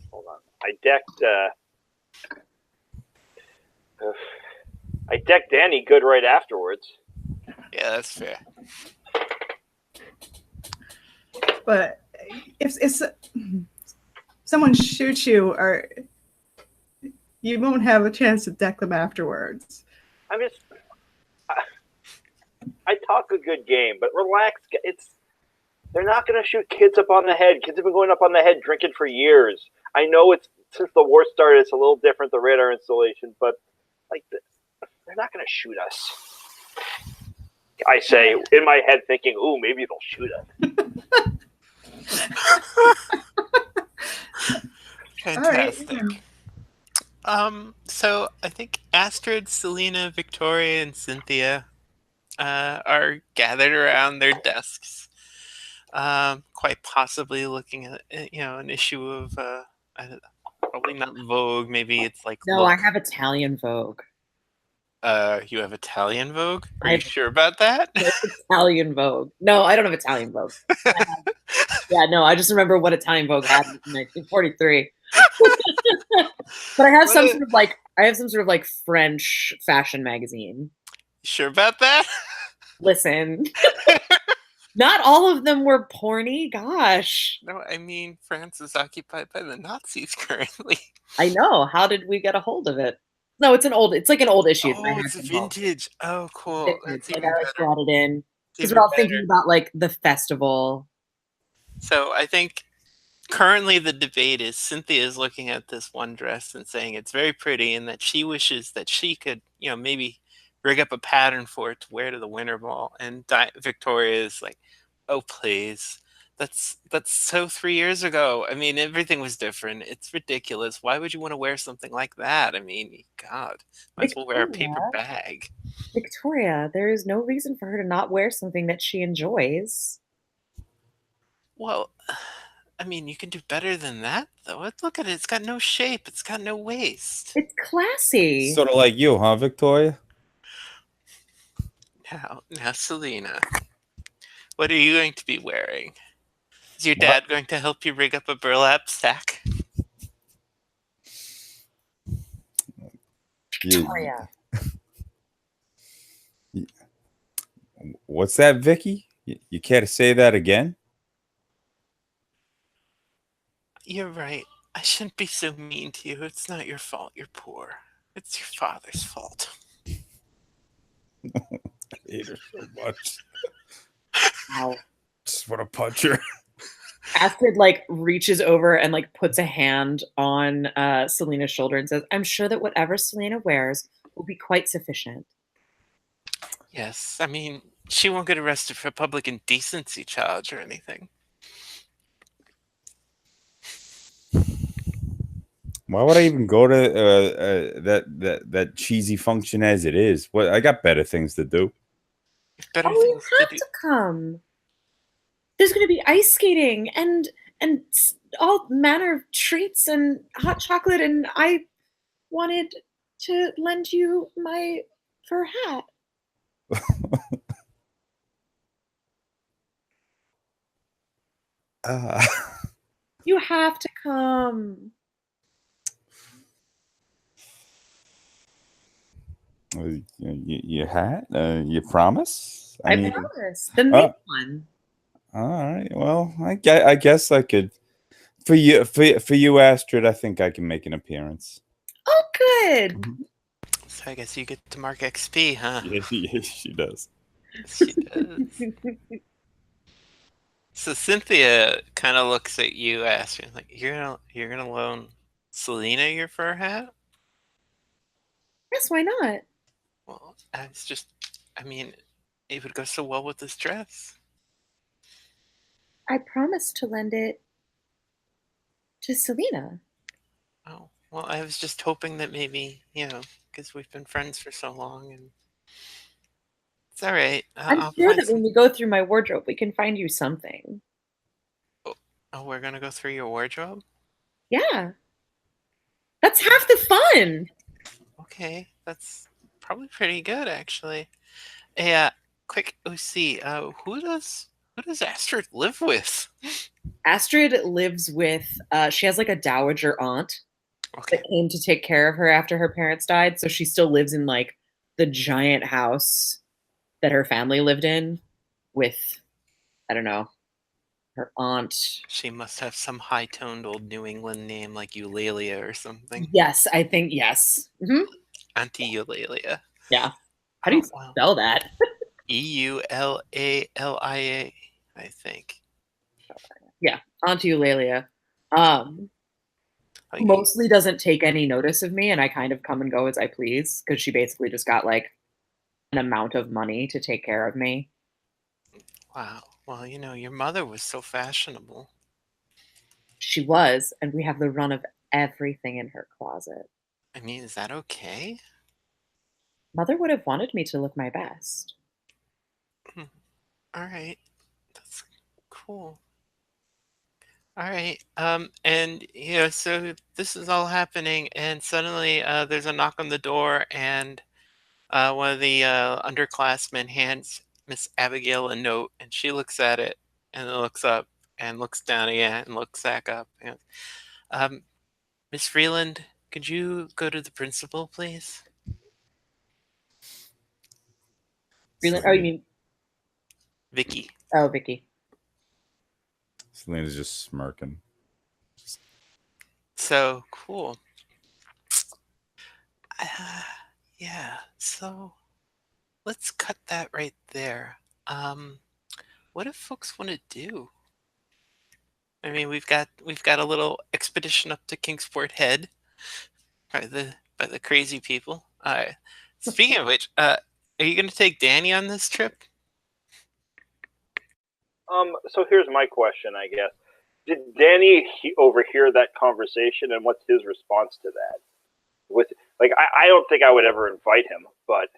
hold on. I decked Danny good right afterwards. Yeah, that's fair. But if someone shoots you, or you won't have a chance to deck them afterwards. I talk a good game, but relax. They're not going to shoot kids up on the head. Kids have been going up on the head drinking for years. I know since the war started, it's a little different, the radar installation, but they're not going to shoot us. I say in my head thinking, ooh, maybe they'll shoot us. Fantastic. Right. So I think Astrid, Selina, Victoria, and Cynthia are gathered around their desks, quite possibly looking at an issue of probably not Vogue. Maybe it's like no, I have Italian Vogue. You have Italian Vogue? Are you sure about that? Italian Vogue. No, I don't have Italian Vogue. I just remember what Italian Vogue had in 1943. But I have some sort of like French fashion magazine. Sure about that? Listen. Not all of them were porny. Gosh. No, I mean, France is occupied by the Nazis currently. I know. How did we get a hold of it? No, it's like an old issue. Oh, it's vintage. Oh, cool. That's even better. Brought it in because we're all thinking about like the festival. So I think currently the debate is Cynthia is looking at this one dress and saying it's very pretty, and that she wishes that she could, maybe rig up a pattern for it to wear to the winter ball. And Victoria is like, "Oh, please. That's so 3 years ago. I mean, everything was different. It's ridiculous. Why would you want to wear something like that? I mean, God, might as well wear a paper bag." Victoria, there is no reason for her to not wear something that she enjoys. Well, I mean, you can do better than that, though. Look at it. It's got no shape. It's got no waist. It's classy. Sort of like you, huh, Victoria? Now, Selina, what are you going to be wearing? Is your dad going to help you rig up a burlap sack? Victoria. What's that, Vicky? You care to say that again? You're right. I shouldn't be so mean to you. It's not your fault you're poor. It's your father's fault. I hate her so much. Wow. Just want to punch her. Astrid like reaches over and like puts a hand on Selina's shoulder and says, "I'm sure that whatever Selina wears will be quite sufficient." Yes, I mean, she won't get arrested for public indecency charge or anything. Why would I even go to that cheesy function as it is? What, I got better things to do. Better You things to have do. to come. There's going to be ice skating and all manner of treats and hot chocolate, and I wanted to lend you my fur hat. You have to come. Your hat? You promise? I mean, promise. The main one. All right. Well, I guess I could. For you, Astrid, I think I can make an appearance. Oh, good. So I guess you get to mark XP, huh? Yes, she does. She does. So Cynthia kind of looks at you, Astrid, like, you're gonna loan Selina your fur hat? Yes, why not? Well, I mean, it would go so well with this dress. I promised to lend it to Selina. Oh, well, I was just hoping that maybe, because we've been friends for so long, and it's all right. I'm I'll sure find that when we go through my wardrobe, we can find you something. Oh, we're gonna go through your wardrobe? Yeah. That's half the fun. Okay, that's probably pretty good, actually. Hey, quick OC, who does Astrid live with? Astrid lives with, she has like a dowager aunt Okay. that came to take care of her after her parents died. So she still lives in like the giant house that her family lived in with, I don't know, her aunt. She must have some high-toned old New England name like Eulalia or something. Yes, I think, yes. Mm-hmm. Auntie Eulalia. Yeah. How do you spell that? Eulalia, I think. Yeah, Auntie Eulalia. Mostly doesn't take any notice of me, and I kind of come and go as I please because she basically just got like an amount of money to take care of me. Wow. Well, your mother was so fashionable. She was, and we have the run of everything in her closet. I mean, is that okay? Mother would have wanted me to look my best. All right. That's cool. All right. And so this is all happening, and suddenly there's a knock on the door, and one of the underclassmen hands Miss Abigail a note, and she looks at it, and then looks up, and looks down again, and looks back up. Miss Freeland, could you go to the principal, please? Freeland? Oh, you mean Vicky? Oh, Vicky. Selina's just smirking. So cool. Yeah. So let's cut that right there. What if folks want to do? I mean, we've got a little expedition up to Kingsport Head by the crazy people. Speaking of which, are you going to take Danny on this trip? So here's my question, I guess. Did Danny overhear that conversation, and what's his response to that? I don't think I would ever invite him, but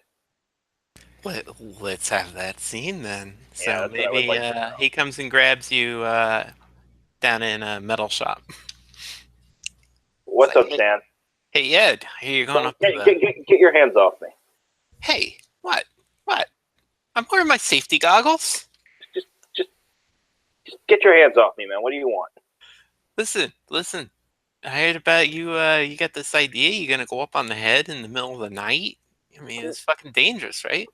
let's have that scene then. Yeah, So maybe he comes and grabs you down in a metal shop. What's up, Stan? Hey, Ed, here you going up? Get your hands off me. Hey, what? I'm wearing my safety goggles. Just get your hands off me, man. What do you want? Listen. I heard about you. You got this idea. You're gonna go up on the head in the middle of the night. I mean, it's fucking dangerous, right?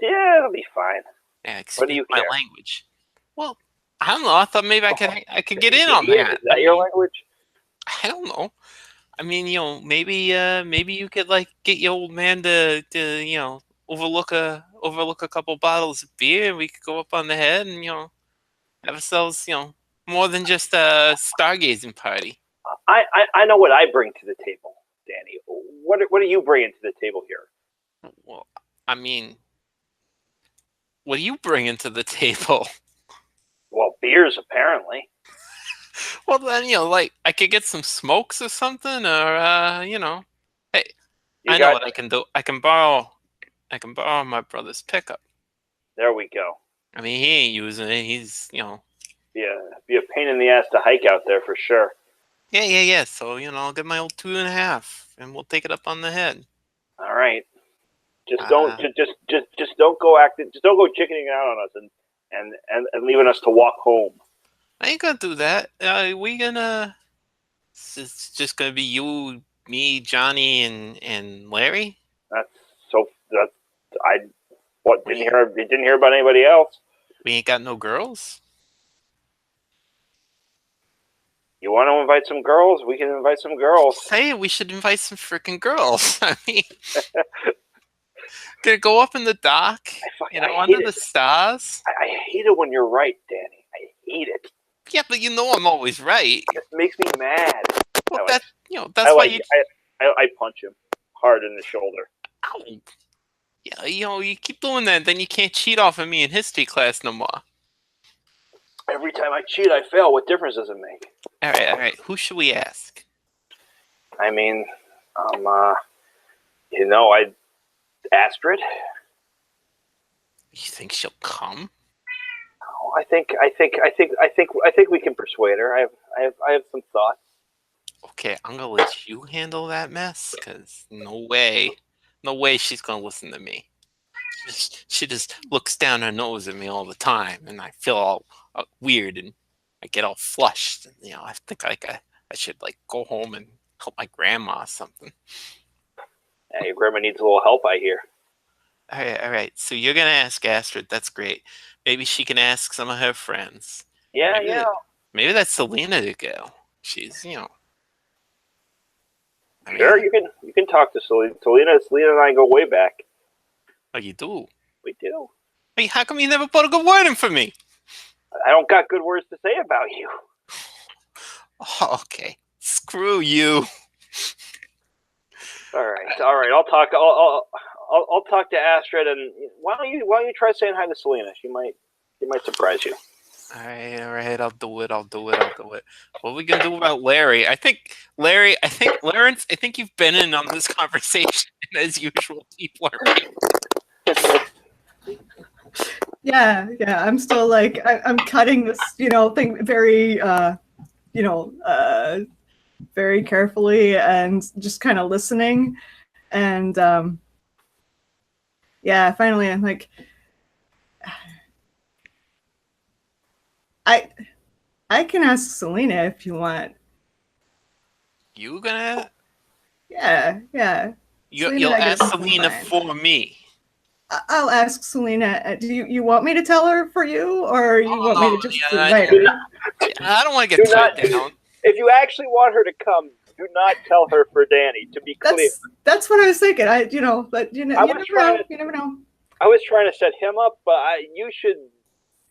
Yeah, it'll be fine. Yeah, What do you my care? language. Well, I don't know. I thought maybe I could get in on Idiot, that. is that your language? I don't know. I mean, maybe you could like get your old man to overlook a couple bottles of beer, and we could go up on the head and have ourselves more than just a stargazing party. I know what I bring to the table, Danny. What are you bringing to the table here? Well, I mean, what are you bringing to the table? Well, beers apparently. Well, then like I could get some smokes or something, or hey, I know what I can do. I can borrow my brother's pickup. There we go. I mean, he ain't using it. He's Yeah, be a pain in the ass to hike out there for sure. Yeah. So I'll get my old 2.5, and we'll take it up on the head. All right. Just don't go chickening out on us and leaving us to walk home. I ain't gonna do that. It's just gonna be you, me, Johnny, and Larry. Didn't hear about anybody else. We ain't got no girls. You want to invite some girls? We can invite some girls. Say we should invite some freaking girls. I mean, gonna go up in the dock, under the stars. I hate it when you're right, Danny. I hate it. Yeah, but I'm always right. It makes me mad. Well, that's why I punch him hard in the shoulder. Ow. Yeah, you keep doing that, then you can't cheat off of me in history class no more. Every time I cheat, I fail. What difference does it make? All right. Who should we ask? I mean, Astrid. You think she'll come? Oh, I think we can persuade her. I have some thoughts. Okay, I'm gonna let you handle that mess, because no way she's gonna listen to me. She just looks down her nose at me all the time, and I feel all weird, and I get all flushed. And, I think I should go home and help my grandma or something. Yeah, your grandma needs a little help, I hear. All right. So you're gonna ask Astrid. That's great. Maybe she can ask some of her friends. Yeah. Maybe that's Selina to go. She's Sure, you can talk to Selina. Selina and I go way back. Oh, you do? We do. Hey, how come you never put a good word in for me? I don't got good words to say about you. Oh, okay. Screw you. All right. I'll talk to Astrid, and why don't you try saying hi to Selina? She might surprise you. All right. I'll do it. What are we gonna do about Larry? I think Lawrence. I think you've been in on this conversation as usual. People are. Yeah. I'm still I'm cutting this, thing very, very carefully and just kind of listening. And finally I'm like, I can ask Selina if you want. You gonna? Yeah. You'll ask Selina for me. I'll ask Selina. Do you want me to tell her for you, or you want me to just invite her? I don't want to get tied down. If you actually want her to come, do not tell her for Danny. To be clear, that's what I was thinking. You never know. I was trying to set him up, but you should,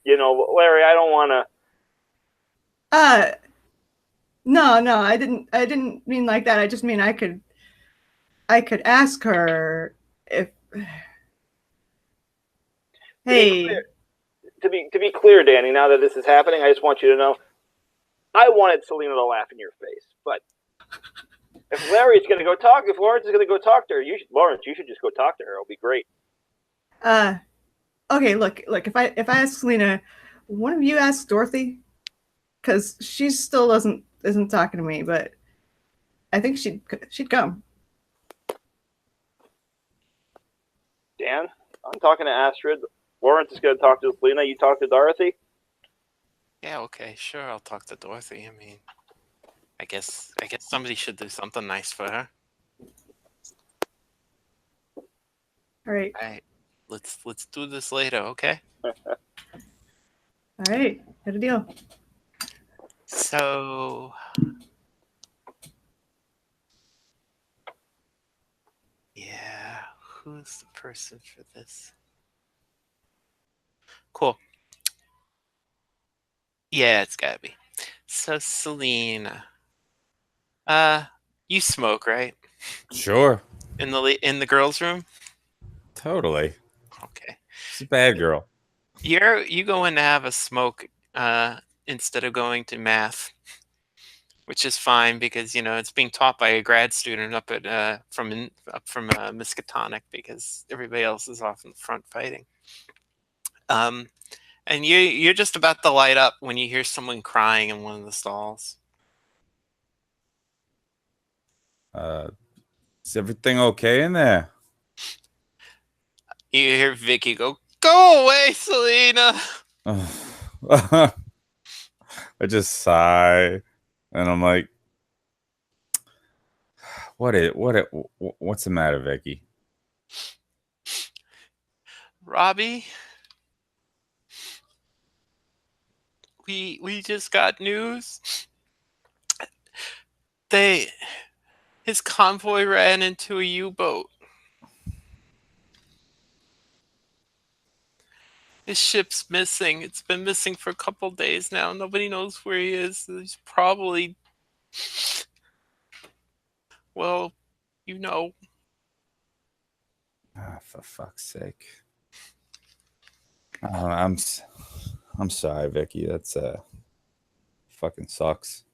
Larry. I don't want to. No, I didn't mean like that. I just mean I could ask her if. Hey. To be clear, Danny. Now that this is happening, I just want you to know, I wanted Selina to laugh in your face, but if Lawrence is going to go talk to her, Lawrence, you should just go talk to her. It'll be great. Okay. Look. If I ask Selina, one of you ask Dorothy, because she still isn't talking to me, but I think she'd come. Dan, I'm talking to Astrid. Lawrence is going to talk to Selina. You talk to Dorothy? Yeah, okay, sure. I'll talk to Dorothy. I mean, I guess somebody should do something nice for her. All right. Let's do this later, okay? All right, got a deal. So, yeah, who's the person for this? Cool. Yeah, it's gotta be. So, Selena, you smoke, right? Sure. In the girls' room? Totally. Okay. She's a bad girl. You go in to have a smoke instead of going to math, which is fine because it's being taught by a grad student up from Miskatonic because everybody else is off in the front fighting. And you're just about to light up when you hear someone crying in one of the stalls. Is everything okay in there? You hear Vicky go, "Go away, Selena." I just sigh, and I'm like, what's the matter, Vicky? Robbie, we just got news. His convoy ran into a U-boat. His ship's missing. It's been missing for a couple days now. Nobody knows where he is. He's probably, well, you know. For fuck's sake. I'm sorry, Vicky. That's fucking sucks.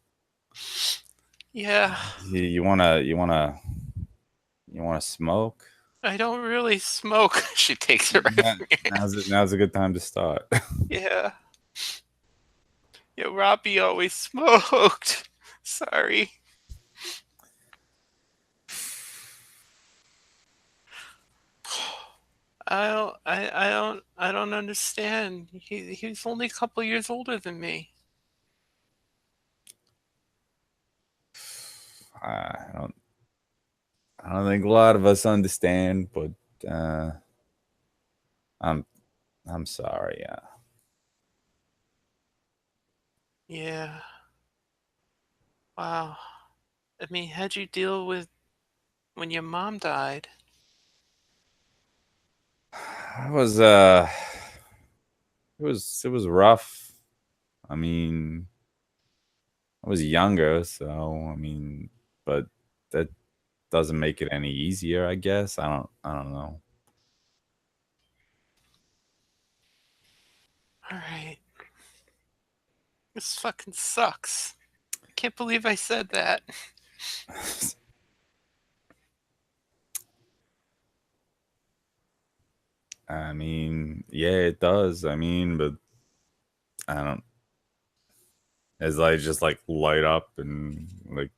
Yeah. You wanna smoke? I don't really smoke. She takes it right from your hand. Now's a good time to start. Yeah. Yeah, Robbie always smoked. Sorry. I don't understand. He's only a couple years older than me. I don't think a lot of us understand, but I'm sorry. Yeah. Wow. I mean, how'd you deal with when your mom died? It was rough. I mean, I was younger, so I mean, but that doesn't make it any easier, I guess. I don't know. All right. This fucking sucks. I can't believe I said that. I mean, yeah, it does. I mean, but I don't. As I just like light up and like,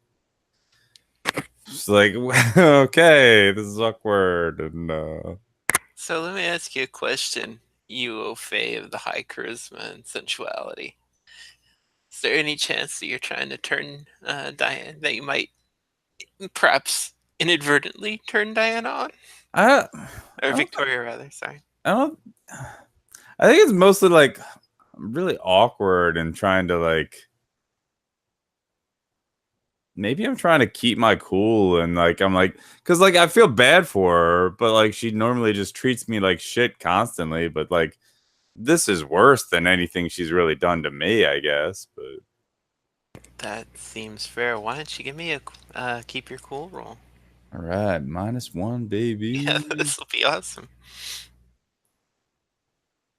just like, okay, this is awkward, and So let me ask you a question, you O Fae of the high charisma and sensuality. Is there any chance that you're trying to turn Diane, that you might perhaps inadvertently turn Diana on? Or Victoria, rather, sorry. I don't. I think it's mostly like really awkward and trying to like. Maybe I'm trying to keep my cool and like I'm like, because like I feel bad for her, but like she normally just treats me like shit constantly. But like this is worse than anything she's really done to me, I guess. But That seems fair. Why don't you give me a keep your cool roll? all right, -1, baby. Yeah, this will be awesome.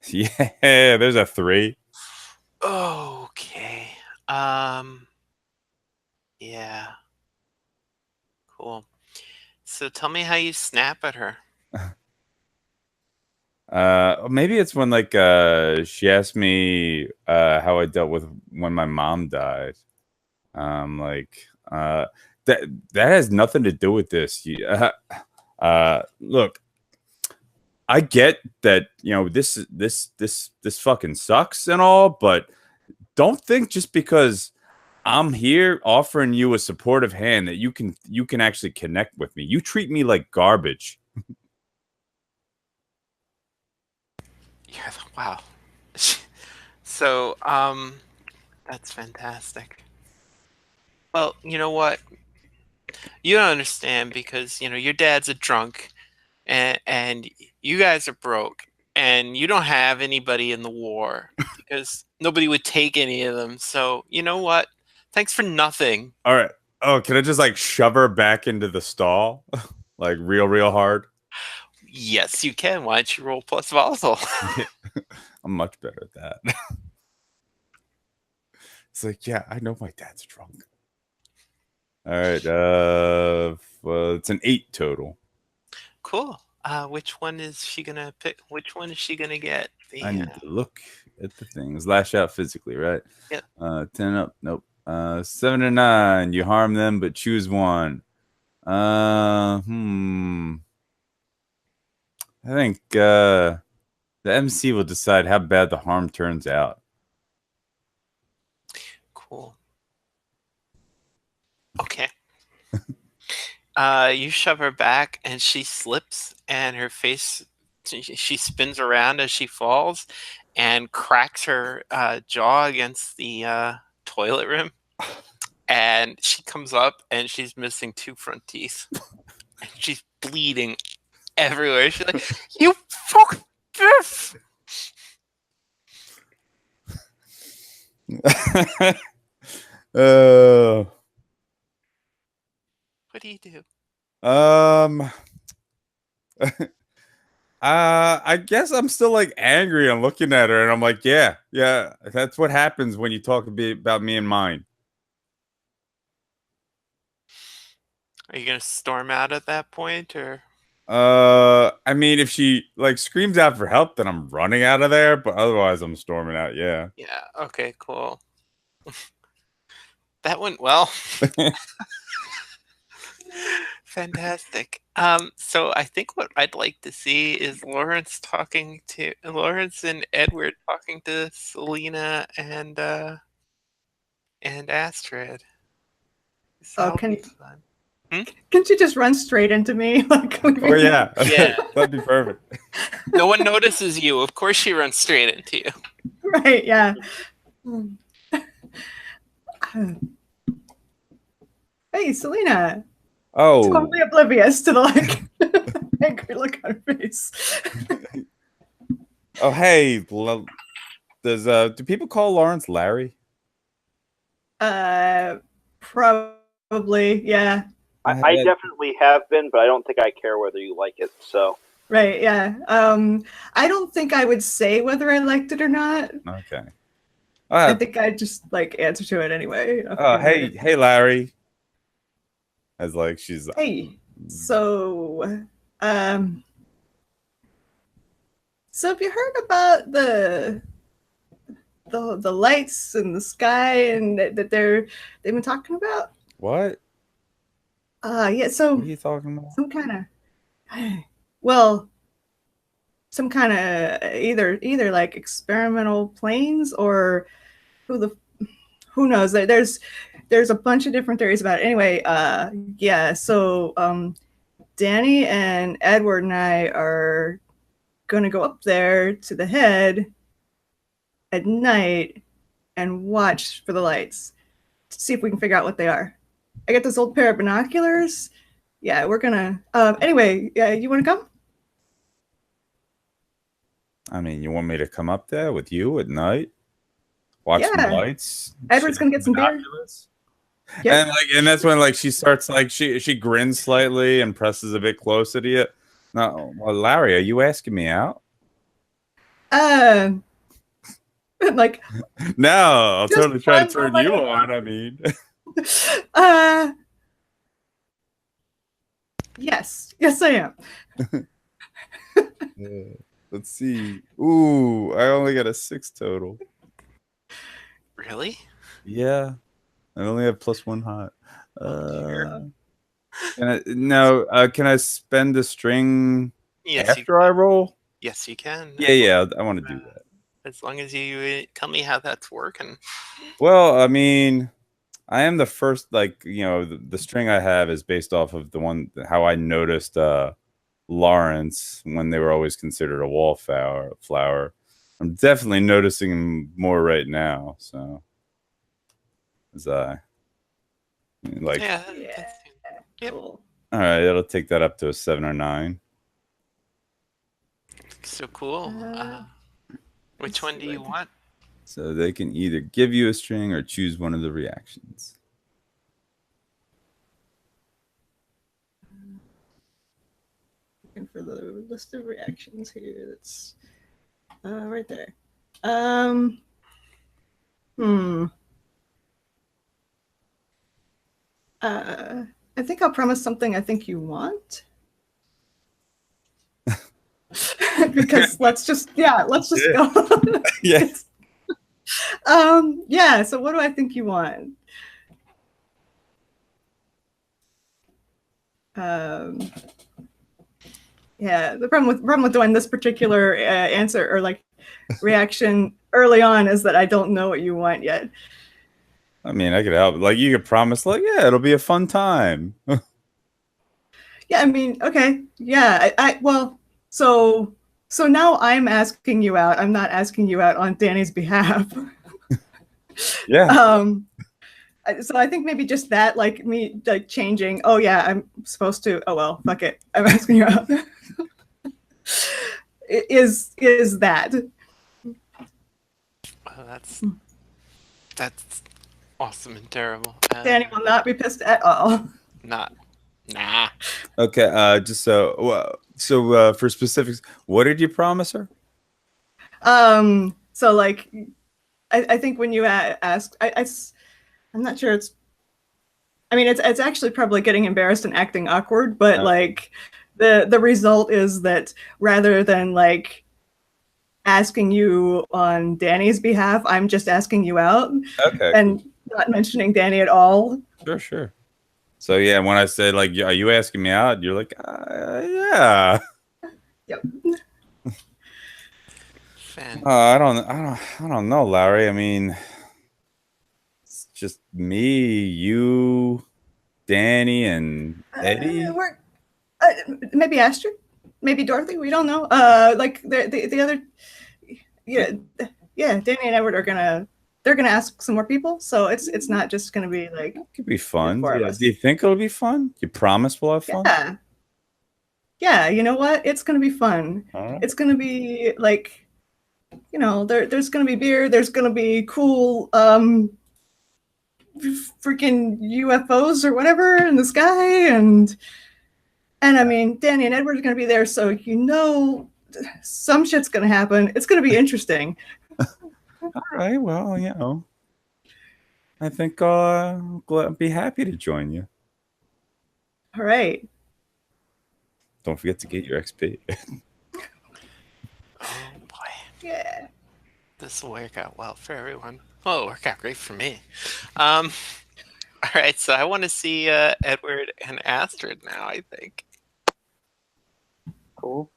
Yeah, there's a 3. Okay. Yeah. Cool. So tell me how you snap at her. Maybe it's when like she asked me how I dealt with when my mom died. Like that has nothing to do with this. Look, I get that, this fucking sucks and all, but don't think just because I'm here offering you a supportive hand that you can actually connect with me. You treat me like garbage. Yeah, wow. So, that's fantastic. Well, you know what? You don't understand because, your dad's a drunk and you guys are broke and you don't have anybody in the war because nobody would take any of them. So, you know what? Thanks for nothing. All right. Oh, can I just like shove her back into the stall? Like real hard? Yes, you can. Why don't you roll plus volatile? I'm much better at that. It's like, yeah, I know my dad's drunk. All right. Well, it's an 8 total. Cool. Which one is she gonna pick? Which one is she gonna get? I need to look at the things. Lash out physically, right? Yep. 10 up. Nope. 7 to 9. You harm them, but choose one. I think the MC will decide how bad the harm turns out. Cool. Okay. You shove her back and she slips and her face, she spins around as she falls and cracks her jaw against the toilet rim. And she comes up and she's missing 2 front teeth. And she's bleeding everywhere. She's like, "You fuck this!" What do you do? I guess I'm still like angry and looking at her, and I'm like, yeah, that's what happens when you talk about me and mine. Are you gonna storm out at that point, or? I mean, if she like screams out for help, then I'm running out of there. But otherwise, I'm storming out. Yeah. Yeah. Okay. Cool. That went well. Fantastic. So I think what I'd like to see is Lawrence and Edward talking to Selina and Astrid. Oh, That'll can be fun. Can't you just run straight into me? Like, Oh yeah, Yeah. that'd be perfect. No one notices you. Of course, she runs straight into you. right? Yeah. Hey, Selina. Oh, Totally oblivious to the like angry look on her face. oh hey, do people call Lawrence Larry? Probably, yeah. I definitely have been, but I don't think I care whether you like it. So Right, yeah. I don't think I would say whether I liked it or not. Okay. I think I'd just like answer to it anyway. Oh, hey, Larry. As like she's Hey. So have you heard about the lights in the sky and that they've been talking about? what? Yeah, so What are you talking about? some kind of either like experimental planes or who knows. There's a bunch of different theories about it. Anyway, yeah, so Danny and Edward and I are gonna go up there to the head at night and watch for the lights to see if we can figure out what they are. I got this old pair of binoculars. Yeah, we're gonna anyway, yeah, you wanna come? I mean, you want me to come up there with you at night? Watch some Yeah. lights? Edward's gonna get some beer. Yep. And that's when like she starts like she grins slightly and presses a bit closer to you. No, well, Larry, are you asking me out? Like No, I'll Just totally try to fun turn you moment. on. I mean, yes, I am. let's see. Ooh, I only got a 6 total. Really? Yeah, I only have +1 hot. dear. Can I spend the string Yes, after I roll? yes, you can. Yeah, I want to do that. As long as you tell me how that's working. Well, I mean, I am the first, like, the string I have is based off of how I noticed Lawrence when they were always considered a wallflower. I'm definitely noticing him more right now. So, as I like, Yeah. Yeah. Yep. Cool. all right, that'll take that up to a 7 or 9. So cool. Which one do you want? So they can either give you a string or choose one of the reactions. Looking for the list of reactions here. That's right there. I think I'll promise something I think you want. Because let's just go. Yes. Yeah, so what do I think you want? Yeah, the problem with doing this particular answer or like reaction early on is that I don't know what you want yet. I mean, I could help. Like, you could promise, like, yeah, it'll be a fun time. Yeah, I mean, okay, yeah, well, so now I'm asking you out. I'm not asking you out on Danny's behalf. Yeah. So I think maybe just that, like me, like changing. Oh yeah, I'm supposed to. Oh well, fuck it. I'm asking you out. is that? Oh, that's awesome and terrible. Danny will not be pissed at all. Nah. Okay. Just so for specifics, what did you promise her? So like, I think when you asked, I'm not sure it's. I mean, it's actually probably getting embarrassed and acting awkward, but like, the result is that rather than like asking you on Danny's behalf, I'm just asking you out. Okay. And not mentioning Danny at all. Sure. So yeah, when I said like, are you asking me out? You're like, yeah. Yep. I don't know, Larry. I mean, it's just me, you, Danny, and Eddie. Maybe Astrid, maybe Dorothy. We don't know. Like the other, yeah. Danny and Edward they're gonna ask some more people, so it's not just gonna be like. It could be fun. Yeah. Do you think it'll be fun? You promise we'll have fun? Yeah. You know what? It's gonna be fun. Right. It's gonna be like, there's gonna be beer. There's gonna be cool freaking UFOs or whatever in the sky, and I mean, Danny and Edward are gonna be there, so some shit's gonna happen. It's gonna be interesting. All right. Well, I think I'll be happy to join you. All right. Don't forget to get your XP. Oh boy. Yeah. This will work out well for everyone. Oh, it'll work out great for me. All right, so I want to see Edward and Astrid now, I think. Cool.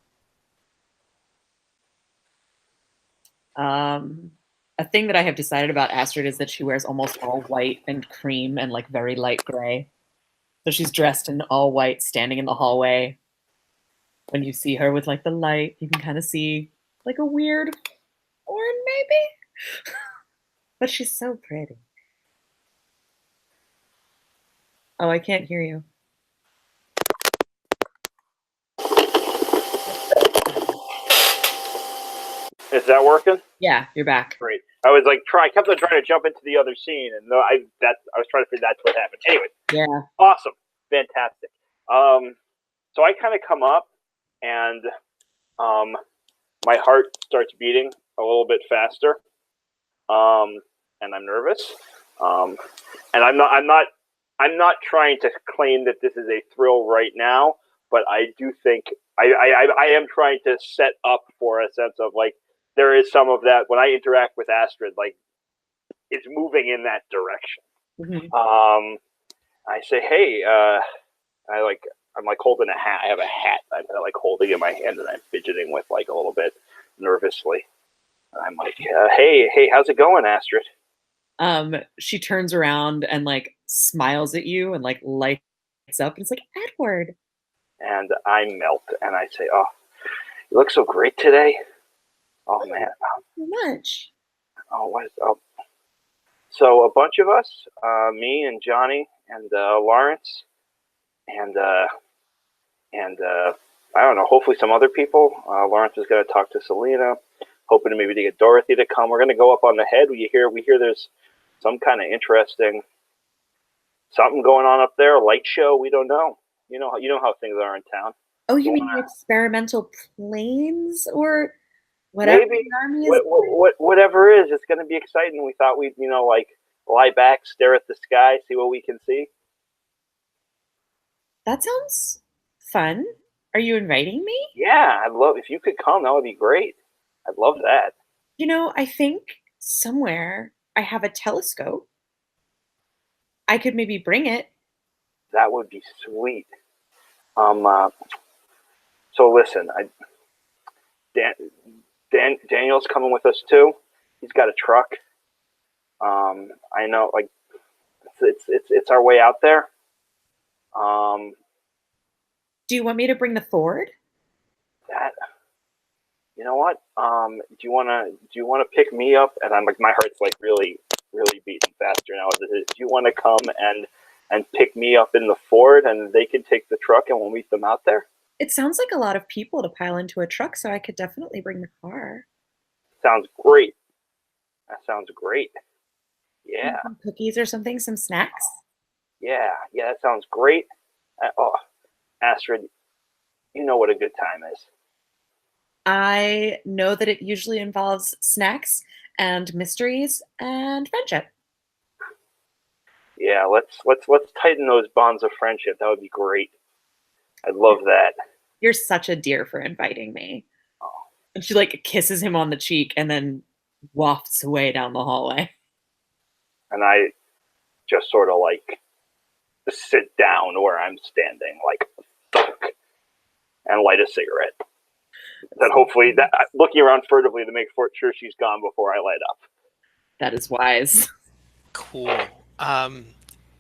A thing that I have decided about Astrid is that she wears almost all white and cream and like very light gray. So she's dressed in all white, standing in the hallway. When you see her with like the light, you can kind of see like a weird horn maybe. But she's so pretty. Oh, I can't hear you. Is that working? Yeah, you're back. Great. I was like, I kept on trying to jump into the other scene, and I was trying to figure that's what happened. Anyway. Yeah. Awesome. Fantastic. So I kind of come up, and my heart starts beating a little bit faster, and I'm nervous. And I'm not trying to claim that this is a thrill right now, but I do think I am trying to set up for a sense of like there is some of that when I interact with Astrid, like it's moving in that direction. Mm-hmm. I say, hey, I'm like holding a hat. I have a hat. I'm like holding in my hand and I'm fidgeting with like a little bit nervously. And I'm like, hey, how's it going, Astrid? She turns around and like smiles at you and like lights up and it's like, Edward. And I melt and I say, oh, you look so great today. Oh man. So much. So a bunch of us, me and Johnny and Lawrence, and I don't know. Hopefully some other people. Lawrence is going to talk to Selina, hoping maybe to get Dorothy to come. We're going to go up on the head. We hear there's some kind of interesting something going on up there. A light show. We don't know. You know how things are in town. Oh, you mean the experimental planes or whatever? Maybe the army is whatever it is, it's going to be exciting. We thought we'd like lie back, stare at the sky, see what we can see. That sounds fun. Are you inviting me? Yeah, I'd love if you could come. That would be great. I'd love that. I think somewhere I have a telescope. I could maybe bring it. That would be sweet. So listen, Daniel's coming with us too. He's got a truck. I know, like it's our way out there. Do you want me to bring the Ford? You know what? Do you wanna pick me up? And I'm like, my heart's like really, really beating faster now as it is. Do you want to come and pick me up in the Ford, and they can take the truck, and we'll meet them out there? It sounds like a lot of people to pile into a truck, so I could definitely bring the car. Sounds great. That sounds great. Yeah. Some cookies or something, some snacks. Yeah, that sounds great. Astrid, you know what a good time is. I know that it usually involves snacks and mysteries and friendship. Yeah, let's tighten those bonds of friendship. That would be great. I'd love that. You're such a dear for inviting me. Oh. And she kisses him on the cheek and then wafts away down the hallway. And I just sort of sit down where I'm standing, and light a cigarette. Then hopefully, looking around furtively to make sure she's gone before I light up. That is wise. Cool.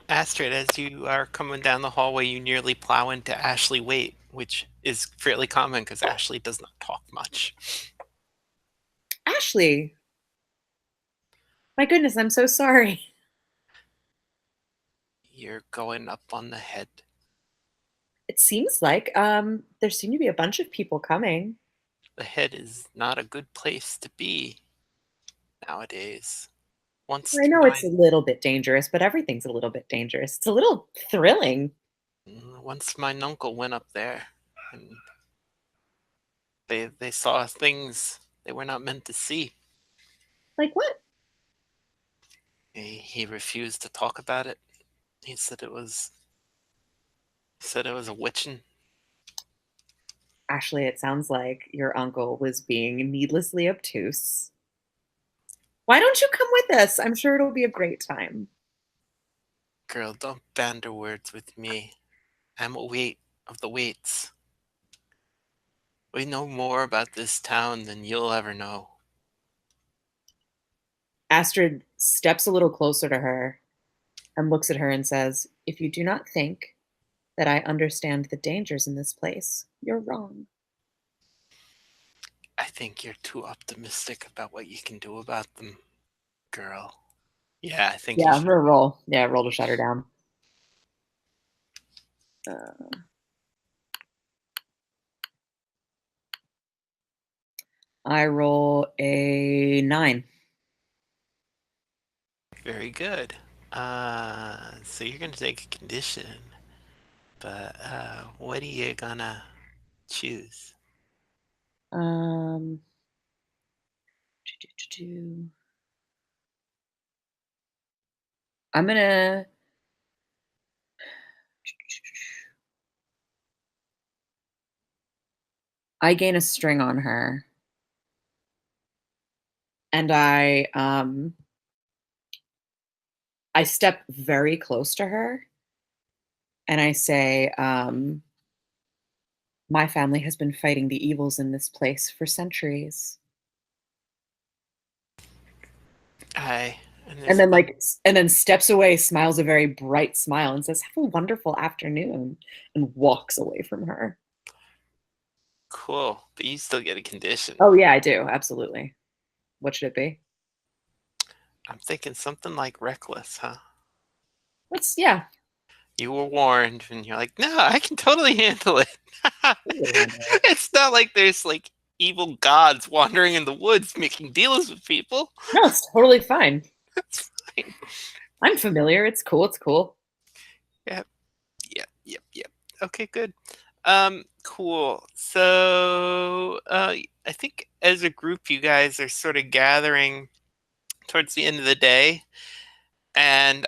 Astrid, as you are coming down the hallway, you nearly plow into Ashley Waite, which is fairly common because Ashley does not talk much. Ashley! My goodness, I'm so sorry. You're going up on the head. It seems like there seem to be a bunch of people coming. The head is not a good place to be nowadays. I know it's a little bit dangerous, but everything's a little bit dangerous. It's a little thrilling. Once my uncle went up there, and they saw things they were not meant to see. Like what? He refused to talk about it. He said it was a witching. Ashley, it sounds like your uncle was being needlessly obtuse. Why don't you come with us? I'm sure it'll be a great time. Girl, don't banter words with me. I'm a Waite of the Waites. We know more about this town than you'll ever know. Astrid steps a little closer to her and looks at her and says, "If you do not think that I understand the dangers in this place, you're wrong." I think you're too optimistic about what you can do about them, girl. Yeah, I think Yeah, roll. Yeah, roll to shut her down. I roll a 9. Very good. So you're going to take a condition, but what are you going to choose? I'm gonna I gain a string on her, and I step very close to her, and I say, "My family has been fighting the evils in this place for centuries." And then steps away, smiles a very bright smile, and says, "Have a wonderful afternoon," and walks away from her. Cool. But you still get a condition. Oh yeah, I do. Absolutely. What should it be? I'm thinking something like reckless, huh? Yeah. You were warned, and you're like, no, I can totally handle it. It's not like there's like evil gods wandering in the woods making deals with people. No, it's totally fine. That's fine. I'm familiar. It's cool. It's cool. Yep. Okay, good. Cool. So I think as a group you guys are sort of gathering towards the end of the day. And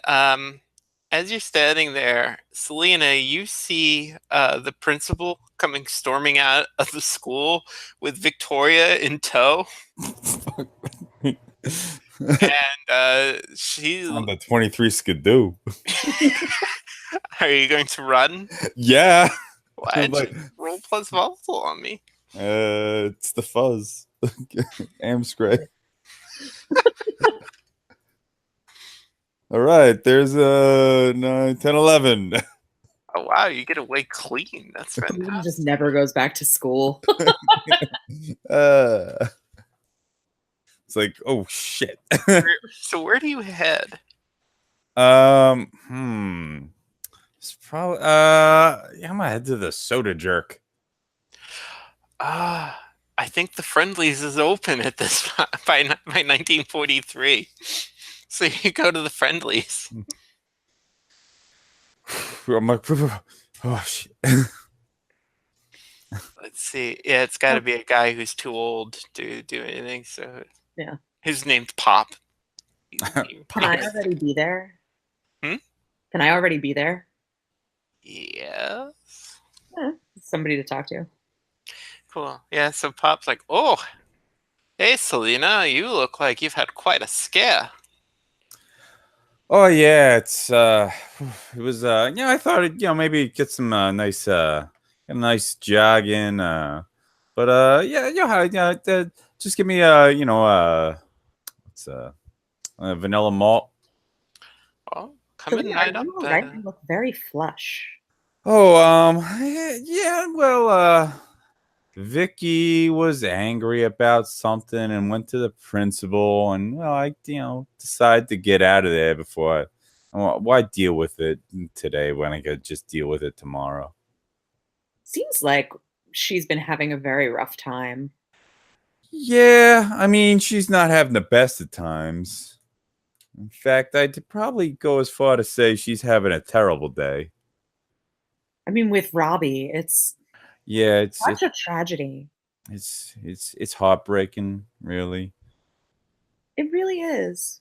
as you're standing there, Selina, you see the principal coming storming out of the school with Victoria in tow. And she... On the 23 Skidoo. Are you going to run? Yeah. Why'd you roll plus volatile on me? It's the fuzz. Amscray. All right, there's 9, 10, 11. Oh, wow, you get away clean. That's fantastic. He just never goes back to school. It's like, oh, shit. So where do you head? It's probably, yeah, I'm gonna head to the soda jerk. I think the Friendlies is open at this by 1943. So you go to the Friendlies. I'm like, oh shit. Let's see. Yeah, it's got to be a guy who's too old to do anything. So Yeah. His name's Pop. Can I already be there? Hmm? Can I already be there? Yes. Somebody to talk to. Cool. Yeah, so Pop's like, oh, hey, Selina, you look like you've had quite a scare. Oh yeah, it was I thought it, maybe get some nice get a nice jog in, but just give me what's vanilla malt. Oh, come in right up. Right, you look very flush. Oh, yeah, well, Vicky was angry about something and went to the principal, and well, I decided to get out of there before why deal with it today when I could just deal with it tomorrow. Seems like she's been having a very rough time. Yeah, I mean, she's not having the best of times. In fact, I'd probably go as far to say she's having a terrible day. I mean, with Robbie, it's such a tragedy. It's heartbreaking, really. It really is.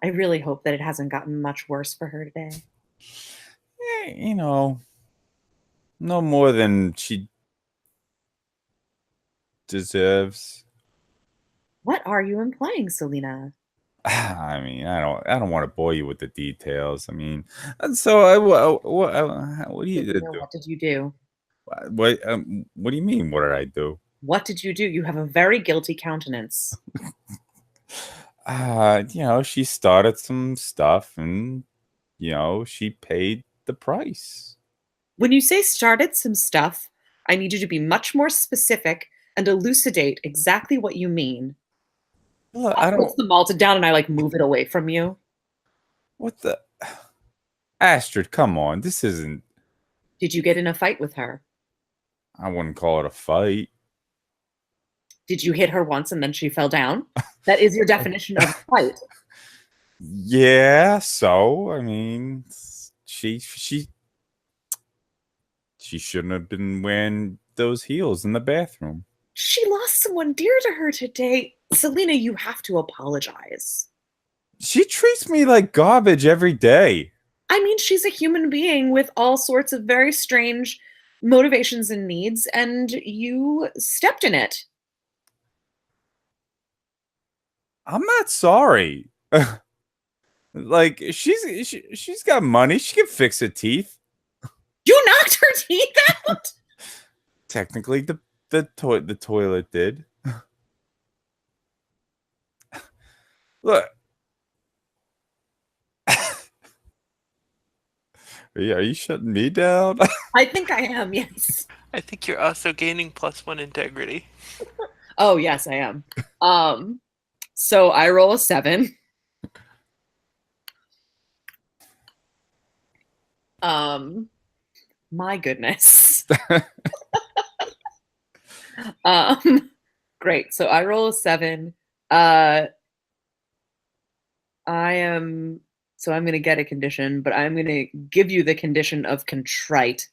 I really hope that it hasn't gotten much worse for her today. Yeah, no more than she deserves. What are you implying, Selina? I mean, I don't want to bore you with the details. I mean, so what do you do? What did you do? What do you mean? What did I do? What did you do? You have a very guilty countenance. She started some stuff, and she paid the price. When you say started some stuff, I need you to be much more specific and elucidate exactly what you mean. Look, I don't. Puts the malted down, and I move it away from you. What the? Astrid, come on. This isn't. Did you get in a fight with her? I wouldn't call it a fight. Did you hit her once and then she fell down? That is your definition of a fight. Yeah. So I mean, she shouldn't have been wearing those heels in the bathroom. She lost someone dear to her today. Selina, you have to apologize. She treats me like garbage every day. I mean, she's a human being with all sorts of very strange motivations and needs, and you stepped in it. I'm not sorry. Like she's got money. She can fix her teeth. You knocked her teeth out? Technically, the toilet did. Look. Are you shutting me down? I think I am, yes. I think you're also gaining +1 integrity. Oh, yes, I am. So I roll a 7. My goodness. Great. So I roll a 7. I'm going to get a condition, but I'm going to give you the condition of contrite.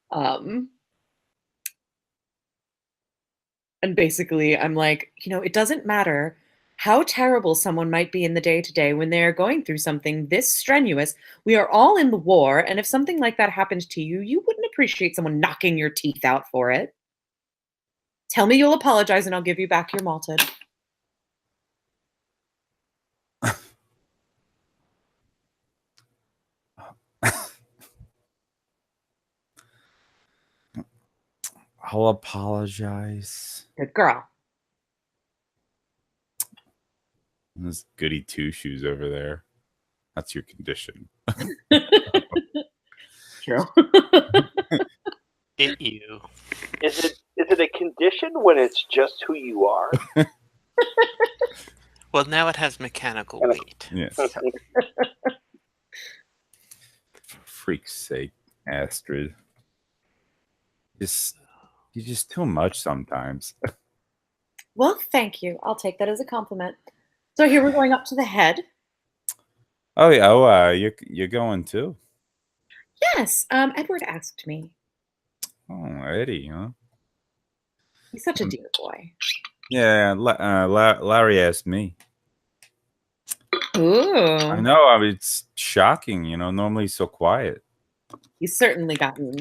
And basically I'm like, it doesn't matter how terrible someone might be in the day-to-day when they're going through something this strenuous. We are all in the war, and if something like that happened to you, you wouldn't appreciate someone knocking your teeth out for it. Tell me you'll apologize and I'll give you back your malted. I'll apologize. Good girl. There's goody two shoes over there. That's your condition. True. You. Is it a condition when it's just who you are? Well, now it has mechanical weight. Yes. For freak's sake, Astrid. You're just too much sometimes. Well, thank you. I'll take that as a compliment. So here we're going up to the head. Oh yeah. Oh, you're going too. Yes. Edward asked me. Oh, Eddie, huh? He's such a dear boy. Yeah. Larry asked me. Ooh. I know. I mean, it's shocking. Normally he's so quiet. He's certainly gotten,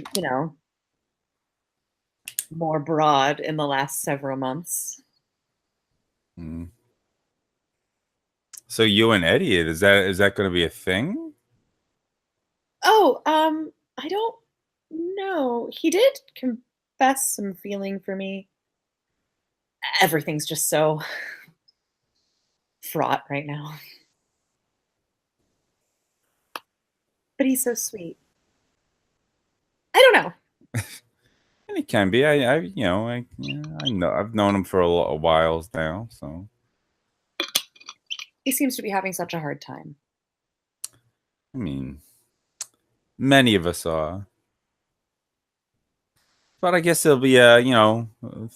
more broad in the last several months. Mm. So you and Eddie, is that going to be a thing? Oh, I don't know. He did confess some feeling for me. Everything's just so fraught right now. But he's so sweet. I don't know. And he can be. I know. I've known him for a while now. So He seems to be having such a hard time. I mean, many of us are. But I guess it'll be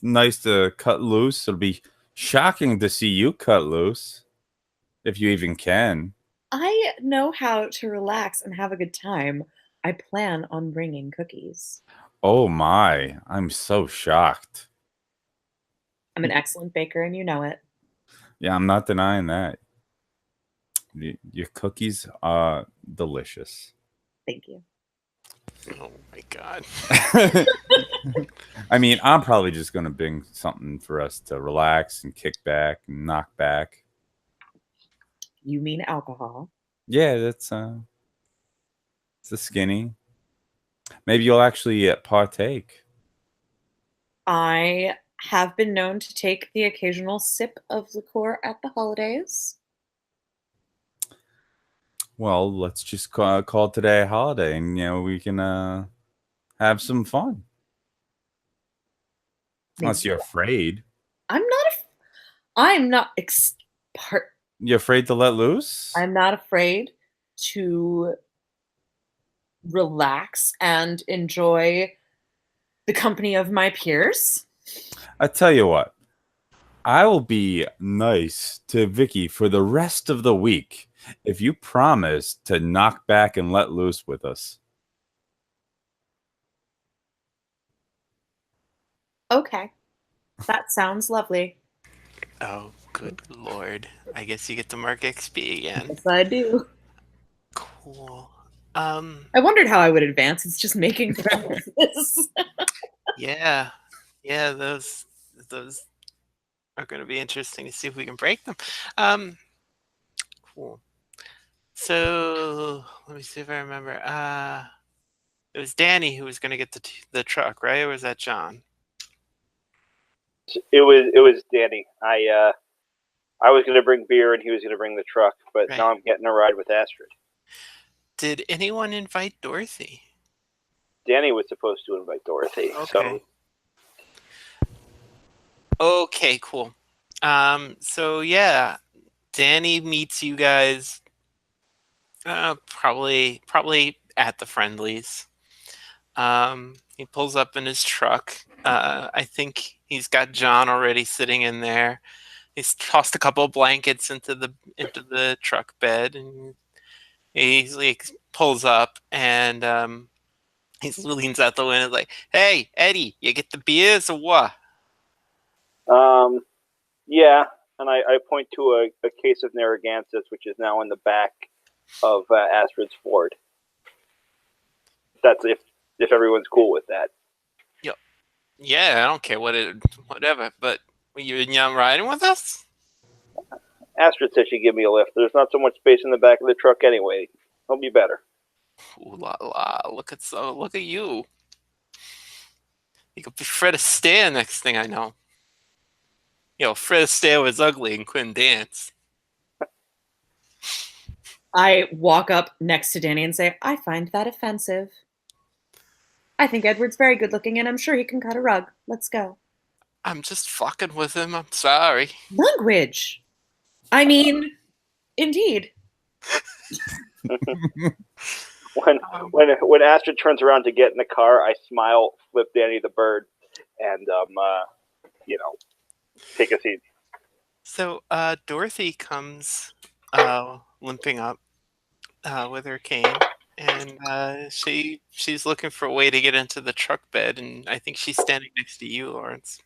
nice to cut loose. It'll be shocking to see you cut loose, if you even can. I know how to relax and have a good time. I plan on bringing cookies. Oh my! I'm so shocked. I'm an excellent baker, and you know it. Yeah, I'm not denying that. Your cookies are delicious. Thank you. Oh my god. I mean, I'm probably just going to bring something for us to relax and kick back and knock back. You mean alcohol? Yeah, it's a skinny. Maybe you'll actually partake. I have been known to take the occasional sip of liqueur at the holidays. Well, let's just call today a holiday, and we can have some fun. Unless you're afraid. I'm not You're afraid to let loose? I'm not afraid to relax and enjoy the company of my peers. I tell you what, I will be nice to Vicky for the rest of the week if you promise to knock back and let loose with us. Okay. That sounds lovely. Oh, good lord. I guess you get to mark XP again. Yes, I do. Cool. I wondered how I would advance. It's just making promises. Yeah. Yeah, those are going to be interesting to see if we can break them. Cool. So let me see if I remember. It was Danny who was going to get the truck, right? Or was that John? It was Danny. I was going to bring beer and he was going to bring the truck, but Right. now I'm getting a ride with Astrid. Did anyone invite Dorothy? Danny was supposed to invite Dorothy. Okay. Okay, cool. So yeah, Danny meets you guys probably at the Friendlies. He pulls up in his truck. I think he's got John already sitting in there. He's tossed a couple of blankets into the truck bed, and he like pulls up and he leans out the window like, "Hey, Eddie, you get the beers or what?" Yeah, and I point to a case of Narragansett, which is now in the back of Astrid's Ford. That's if everyone's cool with that. Yep. Yeah, I don't care whatever. But you're riding with us? Astrid said she'd give me a lift. There's not so much space in the back of the truck anyway. It'll be better. Ooh la la! Look at you. You could be Fred Astaire next thing I know. Fred Astaire was ugly and couldn't dance. I walk up next to Danny and say, I find that offensive. I think Edward's very good looking and I'm sure he can cut a rug. Let's go. I'm just fucking with him. I'm sorry. Language. I mean, indeed. When Astrid turns around to get in the car, I smile, flip Danny the bird, and take a seat. So Dorothy comes limping up with her cane, and she's looking for a way to get into the truck bed, and I think she's standing next to you, Lawrence.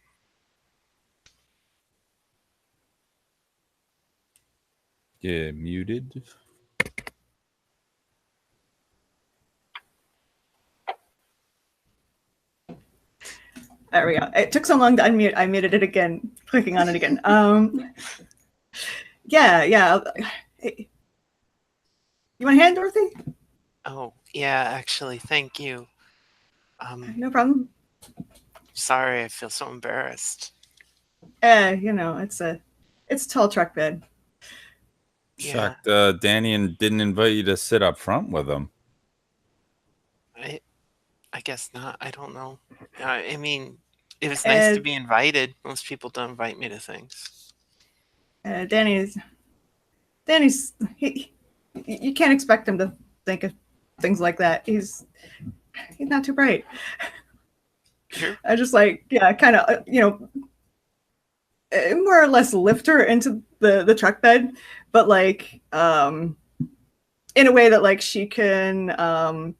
Yeah, muted. There we go. It took so long to unmute. I muted it again, clicking on it again. Yeah. Hey. You want a hand, Dorothy? Oh, yeah, actually, thank you. No problem. Sorry, I feel so embarrassed. It's a tall truck bed. Shocked Danny didn't invite you to sit up front with him. I guess not. I don't know. I mean, it was nice to be invited. Most people don't invite me to things. Danny's you can't expect him to think of things like that. He's not too bright. Sure. I just kind of more or less lift her into the truck bed, but in a way that she can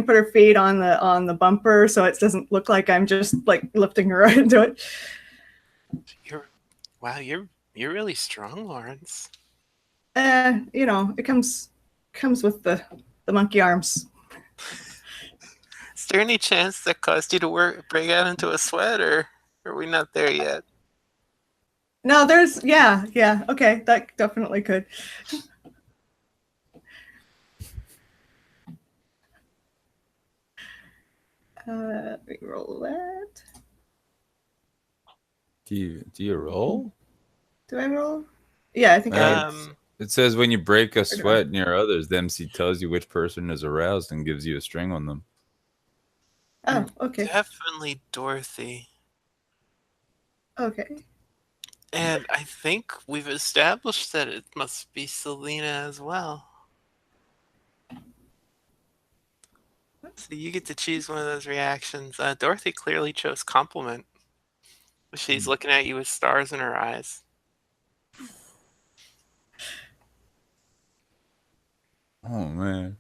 put her feet on the bumper so it doesn't look like I'm just lifting her into it. You're really strong, Lawrence. It comes with the monkey arms. Is there any chance that caused you to break out into a sweat, or are we not there yet? No, there's yeah. Okay, that definitely could. Let me roll that. Do you roll? Do I roll? Yeah, I think I do. It says when you break a sweat near others, the MC tells you which person is aroused and gives you a string on them. Oh, okay. Definitely Dorothy. Okay. And I think we've established that it must be Selina as well. So you get to choose one of those reactions. Dorothy clearly chose compliment. She's looking at you with stars in her eyes. Oh, man.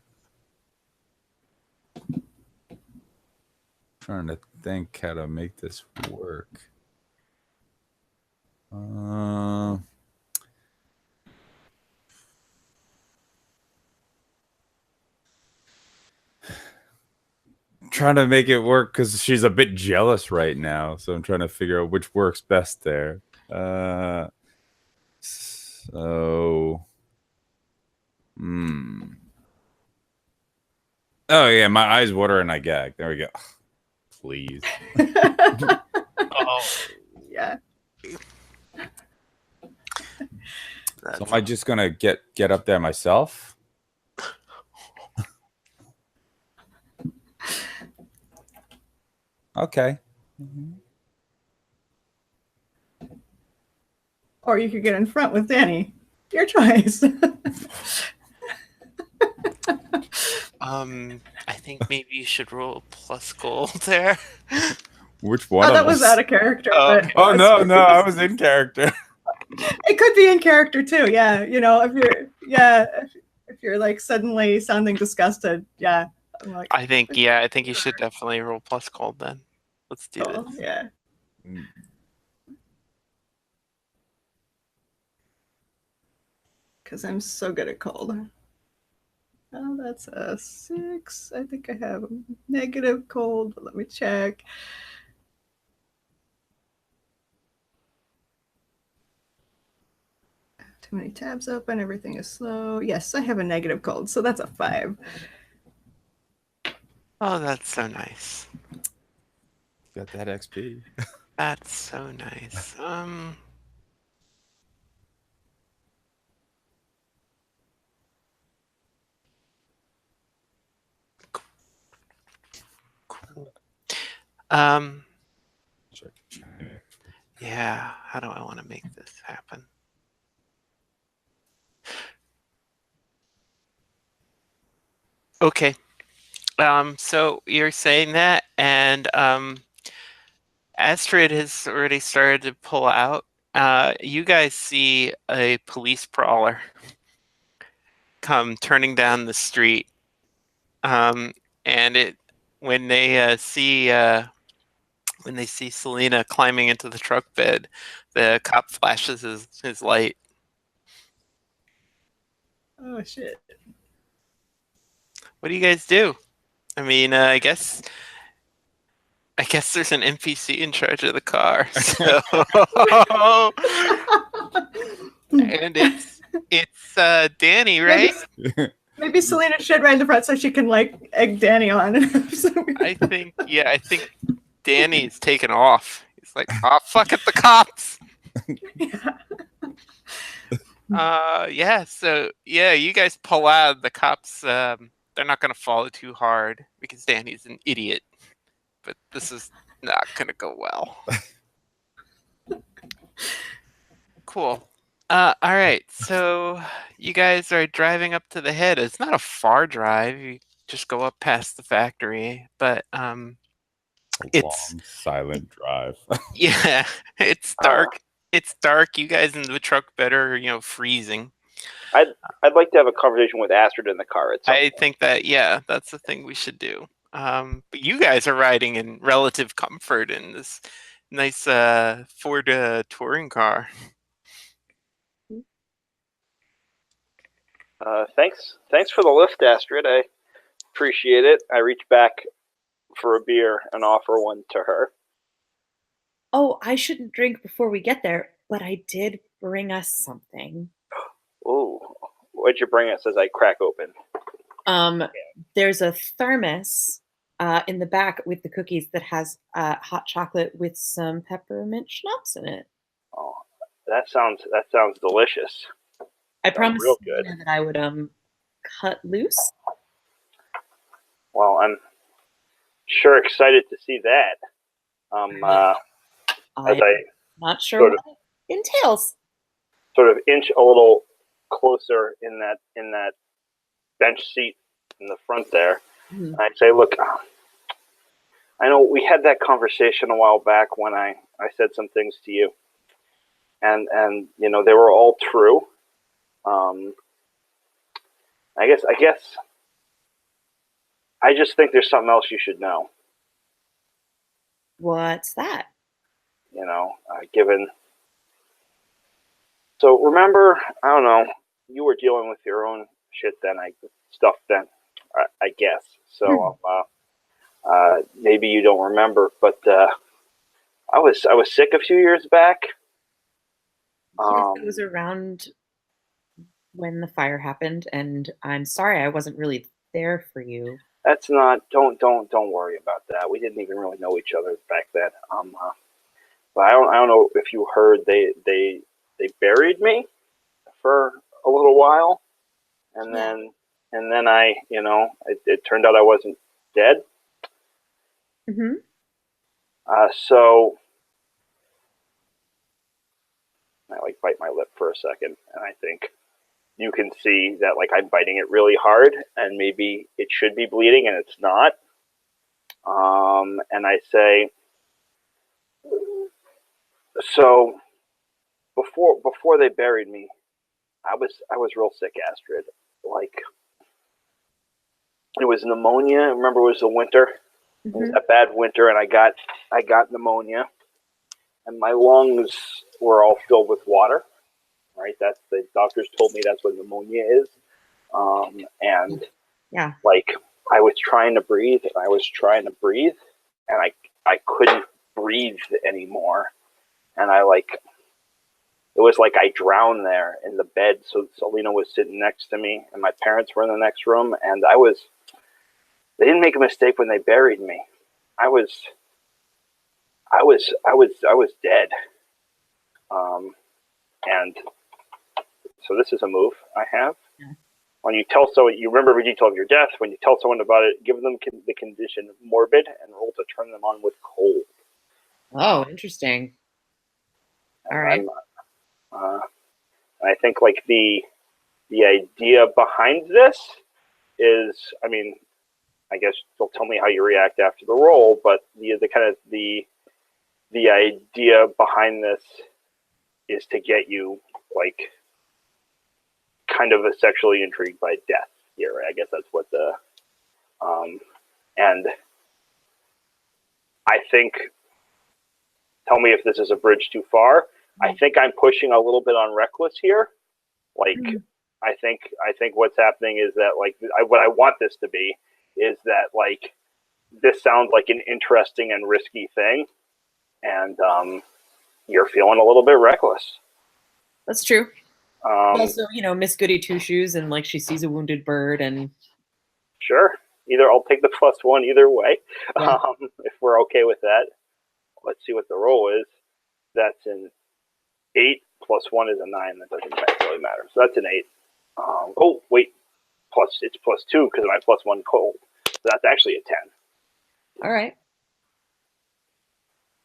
Trying to think how to make this work. Trying to make it work because she's a bit jealous right now, so I'm trying to figure out which works best there. Oh yeah, my eyes water and I gag. There we go. Please. Oh yeah. So am I just gonna get up there myself? Okay. Or you could get in front with Danny. Your choice. I think maybe you should roll plus gold there. Which one? Oh, that of was us? out of character. Oh, But Oh no, I was in character. it could be in character too. Yeah, you know, if you're like suddenly sounding disgusted. Yeah, I'm like, I think you should definitely roll plus gold then. Let's do oh, this. yeah. Because I'm so good at cold. Oh, that's a 6. I think I have a negative cold, but let me check. Too many tabs open. Everything is slow. Yes, I have a negative cold, so that's a 5. Oh, that's so nice. Got that XP. That's so nice. Cool. Yeah, how do I want to make this happen? Okay. So you're saying that, and Astrid has already started to pull out. You guys see a police brawler come turning down the street, and when they see Selina climbing into the truck bed, the cop flashes his light. Oh, shit. What do you guys do? I mean, I guess there's an NPC in charge of the car. So, and it's Danny, right? Maybe Selina should ride in the front so she can like egg Danny on. I think Danny's taken off. He's like, oh, fuck it, the cops. So you guys pull out. The cops, they're not going to follow too hard because Danny's an idiot. But this is not going to go well. Cool. All right. So you guys are driving up to the head. It's not a far drive. You just go up past the factory, but it's long, silent drive. Yeah, it's dark. It's dark. You guys in the truck bed are, freezing. I'd like to have a conversation with Astrid in the car. I think that that's the thing we should do. But you guys are riding in relative comfort in this nice Ford touring car. Thanks for the lift, Astrid. I appreciate it. I reach back for a beer and offer one to her. Oh, I shouldn't drink before we get there, but I did bring us something. Ooh, what'd you bring us as I crack open? There's a thermos in the back with the cookies that has hot chocolate with some peppermint schnapps in it. Oh, that sounds delicious. I promised real good. that I would cut loose. Well, I'm sure excited to see that. I'm not sure sort what it entails. Sort of inch a little closer in that bench seat in the front there. Mm-hmm. I'd say, look, I know we had that conversation a while back when I said some things to you, and they were all true. I guess I just think there's something else you should know. What's that? So remember, I don't know, you were dealing with your own shit then, I guess. So maybe you don't remember, but I was sick a few years back. Yes, it was around when the fire happened, and I'm sorry I wasn't really there for you. That's not. Don't worry about that. We didn't even really know each other back then. But I don't know if you heard they buried me for a little while, and then I, it turned out I wasn't dead. Mm-hmm. So I bite my lip for a second, and I think you can see that I'm biting it really hard, and maybe it should be bleeding, and it's not. And I say, so before they buried me, I was real sick, Astrid. It was pneumonia. Remember, it was the winter. It was a bad winter, and I got pneumonia, and my lungs were all filled with water. Right, that's the doctors told me that's what pneumonia is. And I was trying to breathe, and I couldn't breathe anymore, and it was like I drowned there in the bed. So Selina was sitting next to me, and my parents were in the next room, and they didn't make a mistake when they buried me. I was dead. And so this is a move I have. Yeah. When you tell someone, you remember the detail of your death. When you tell someone about it, give them the condition morbid and roll to turn them on with cold. Oh, interesting. All right. I think the idea behind this is, I guess you'll tell me how you react after the roll, but the idea behind this is to get you kind of sexually intrigued by death here. I guess that's what and I think, tell me if this is a bridge too far. I think I'm pushing a little bit on reckless here. I think what's happening is that what I want this to be is that this sounds like an interesting and risky thing, and you're feeling a little bit reckless. That's true. Also, Miss Goody Two Shoes, and she sees a wounded bird, and sure. Either I'll take the +1 either way. Yeah. If we're okay with that. Let's see what the roll is. That's an 8 + 1 is a 9. That doesn't really matter. So that's an 8. Oh wait, it's +2 because of my +1 cold. So that's actually a 10. All right.